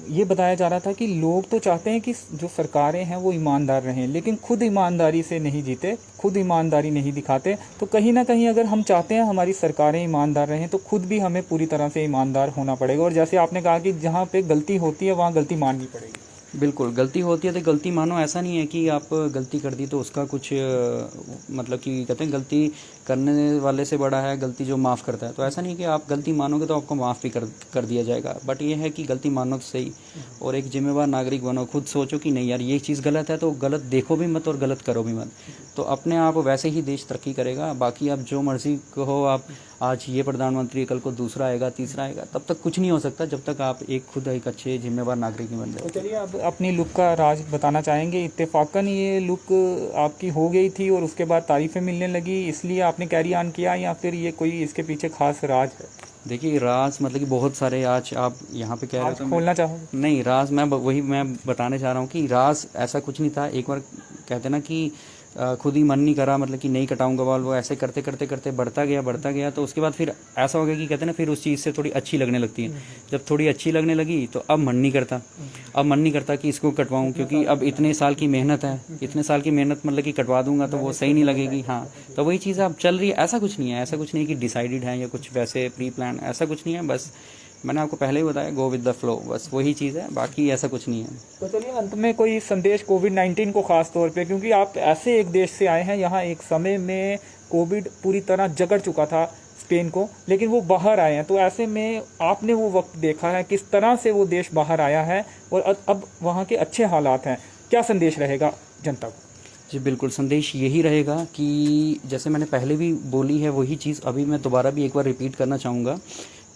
ये बताया जा रहा था कि लोग तो चाहते हैं कि जो सरकारें हैं वो ईमानदार रहें, लेकिन खुद ईमानदारी से नहीं जीते, खुद ईमानदारी नहीं दिखाते। तो कहीं ना कहीं अगर हम चाहते हैं हमारी सरकारें ईमानदार रहें तो खुद भी हमें पूरी तरह से ईमानदार होना पड़ेगा। और जैसे आपने कहा कि जहाँ पे गलती होती है वहाँ गलती माननी पड़ेगी। बिल्कुल, गलती होती है तो गलती मानो। ऐसा नहीं है कि आप गलती कर दी तो उसका कुछ मतलब कि कहते हैं गलती करने वाले से बड़ा है गलती जो माफ़ करता है। तो ऐसा नहीं है कि आप गलती मानोगे तो आपको माफ़ भी कर दिया जाएगा। बट ये है कि गलती मानो तो सही और एक जिम्मेवार नागरिक बनो। खुद सोचो कि नहीं यार ये चीज़ गलत है, तो गलत देखो भी मत और गलत करो भी मत। तो अपने आप वैसे ही देश तरक्की करेगा। बाकी आप जो मर्जी कहो, आप आज ये प्रधानमंत्री, कल को दूसरा आएगा, तीसरा आएगा, तब तक कुछ नहीं हो सकता जब तक आप खुद एक अच्छे जिम्मेवार नागरिक नहीं बन तो जाए। चलिए अब अपनी लुक का राज बताना चाहेंगे। इत्तेफाकन ये लुक आपकी हो गई थी और उसके बाद तारीफ़ें मिलने लगी, इसलिए आपने कैरी ऑन किया, या फिर ये कोई इसके पीछे खास राज है? देखिए, राज मतलब कि बहुत सारे, आज आप यहाँ पे कह रहे हो तो खोलना चाहोगे? नहीं, राज वही मैं बताने चाह रहा हूँ कि राज ऐसा कुछ नहीं था। एक बार कहते ना कि खुद ही मन नहीं करा, मतलब कि नहीं कटाऊंगा बाल, वो ऐसे करते करते करते बढ़ता गया। तो उसके बाद फिर ऐसा हो गया कि कहते ना फिर उस चीज़ से थोड़ी अच्छी लगने लगती है। जब थोड़ी अच्छी लगने लगी तो अब मन नहीं करता कि इसको कटवाऊं, क्योंकि अब इतने साल की मेहनत है, मतलब कि कटवा दूंगा तो वो सही नहीं लगेगी। हाँ, तो वही चीज़ अब चल रही है। ऐसा कुछ नहीं है कि डिसाइडेड है या कुछ वैसे प्री प्लान, ऐसा कुछ नहीं है। बस मैंने आपको पहले ही बताया, गो विद द फ्लो, बस वही चीज़ है, बाकी ऐसा कुछ नहीं है। तो चलिए अंत में कोई संदेश कोविड-19 को खास तौर पे, क्योंकि आप ऐसे एक देश से आए हैं, यहाँ एक समय में कोविड पूरी तरह जकड़ चुका था स्पेन को, लेकिन वो बाहर आए हैं। तो ऐसे में आपने वो वक्त देखा है किस तरह से वो देश बाहर आया है और अब वहाँ के अच्छे हालात हैं। क्या संदेश रहेगा जनता को? जी बिल्कुल, संदेश यही रहेगा कि जैसे मैंने पहले भी बोली है वही चीज़ अभी मैं दोबारा भी एक बार रिपीट करना चाहूँगा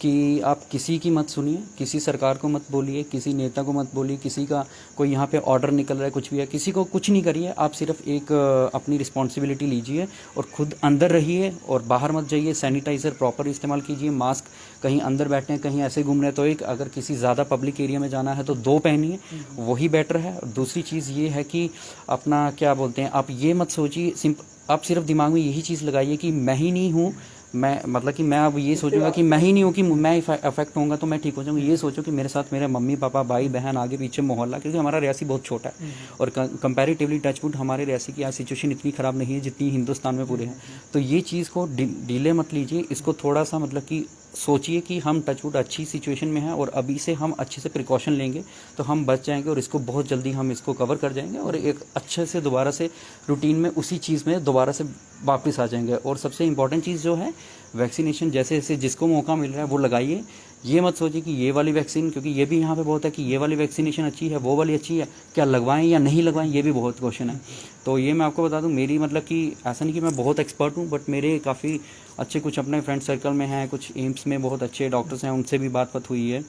कि आप किसी की मत सुनिए, किसी सरकार को मत बोलिए, किसी नेता को मत बोलिए, किसी का कोई यहाँ पे ऑर्डर निकल रहा है कुछ भी है, किसी को कुछ नहीं करिए। आप सिर्फ एक अपनी रिस्पॉन्सिबिलिटी लीजिए और खुद अंदर रहिए और बाहर मत जाइए। सैनिटाइज़र प्रॉपर इस्तेमाल कीजिए, मास्क कहीं अंदर बैठे हैं, कहीं ऐसे घूम रहे हैं तो एक, अगर किसी ज़्यादा पब्लिक एरिया में जाना है तो 2 पहनिए, वही बेटर है। और दूसरी चीज़ ये है कि अपना क्या बोलते हैं, आप ये मत सोचिए, आप सिर्फ दिमाग में यही चीज़ लगाइए कि मैं ही नहीं हूँ, मैं मतलब कि मैं अब ये सोचूंगा कि मैं ही नहीं हूँ कि मैं अफेक्ट होऊंगा तो मैं ठीक हो जाऊंगा। ये सोचो कि मेरे साथ मेरे मम्मी पापा भाई बहन आगे पीछे मोहल्ला, क्योंकि हमारा रियासी बहुत छोटा है और कंपैरेटिवली टचवुड हमारे रियासी की सिचुएशन इतनी ख़राब नहीं है जितनी हिंदुस्तान में पूरे हैं। तो ये चीज़ को डीले मत लीजिए, इसको थोड़ा सा मतलब कि सोचिए कि हम टचवुड अच्छी सिचुएशन में हैं और अभी से हम अच्छे से प्रिकॉशन लेंगे तो हम बच जाएंगे और इसको बहुत जल्दी हम इसको कवर कर जाएंगे और एक अच्छे से दोबारा से रूटीन में उसी चीज़ में दोबारा से वापस आ जाएंगे। और सबसे इम्पॉर्टेंट चीज़ जो है वैक्सीनेशन, जैसे जैसे जिसको मौका मिल रहा है वो लगाइए। ये मत सोचिए कि ये वाली वैक्सीन, क्योंकि ये भी यहाँ पे बहुत है कि ये वाली वैक्सीनेशन अच्छी है वो वाली अच्छी है, क्या लगवाएं या नहीं लगवाएं, ये भी बहुत क्वेश्चन है। तो ये मैं आपको बता दूं, मेरी मतलब कि ऐसा नहीं कि मैं बहुत एक्सपर्ट हूँ, बट मेरे काफ़ी अच्छे कुछ अपने फ्रेंड सर्कल में हैं, कुछ एम्स में बहुत अच्छे डॉक्टर्स हैं, उनसे भी बात हुई है।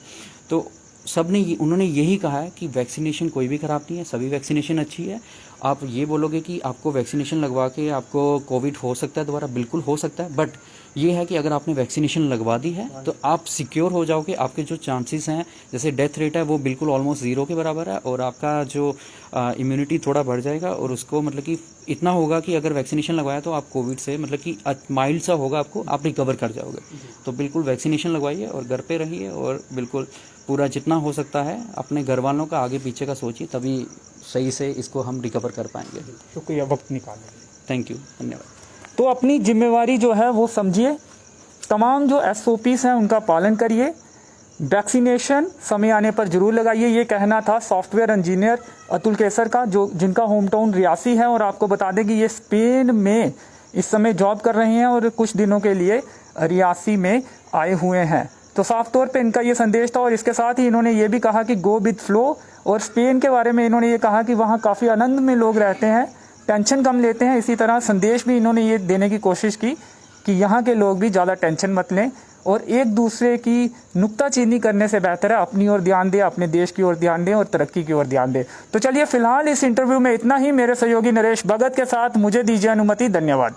तो सब ने उन्होंने यही कहा है कि वैक्सीनेशन कोई भी ख़राब नहीं है, सभी वैक्सीनेशन अच्छी है। आप ये बोलोगे कि आपको वैक्सीनेशन लगवा के आपको कोविड हो सकता है दोबारा, बिल्कुल हो सकता है, बट ये है कि अगर आपने वैक्सीनेशन लगवा दी है तो आप सिक्योर हो जाओगे। आपके जो चांसेस हैं, जैसे डेथ रेट है वो बिल्कुल ऑलमोस्ट ज़ीरो के बराबर है और आपका जो इम्यूनिटी थोड़ा बढ़ जाएगा और उसको मतलब कि इतना होगा कि अगर वैक्सीनेशन लगवाया तो आप कोविड से मतलब कि माइल्ड सा होगा, आपको आप रिकवर कर जाओगे। तो बिल्कुल वैक्सीनेशन लगवाइए और घर पे रहिए और बिल्कुल पूरा जितना हो सकता है अपने घर वालों का आगे पीछे का सोचिए, तभी सही से इसको हम रिकवर कर पाएंगे। तो कोई वक्त निकालें। थैंक यू, धन्यवाद। तो अपनी जिम्मेवारी जो है वो समझिए, तमाम जो SOPs हैं उनका पालन करिए, वैक्सीनेशन समय आने पर जरूर लगाइए। ये कहना था सॉफ्टवेयर इंजीनियर अतुल केसर का, जो जिनका होम टाउन रियासी है। और आपको बता दें कि ये स्पेन में इस समय जॉब कर रहे हैं और कुछ दिनों के लिए रियासी में आए हुए हैं। तो साफ तौर पे इनका ये संदेश था और इसके साथ ही इन्होंने ये भी कहा कि गो विद फ्लो। और स्पेन के बारे में इन्होंने ये कहा कि वहाँ काफ़ी आनंद में लोग रहते हैं, टेंशन कम लेते हैं। इसी तरह संदेश भी इन्होंने ये देने की कोशिश की कि यहाँ के लोग भी ज़्यादा टेंशन मत लें और एक दूसरे की नुक्ताचीनी करने से बेहतर है अपनी ओर ध्यान दें, अपने देश की ओर ध्यान दें और तरक्की की ओर ध्यान दें। तो चलिए फिलहाल इस इंटरव्यू में इतना ही। मेरे सहयोगी नरेश भगत के साथ मुझे दीजिए अनुमति। धन्यवाद।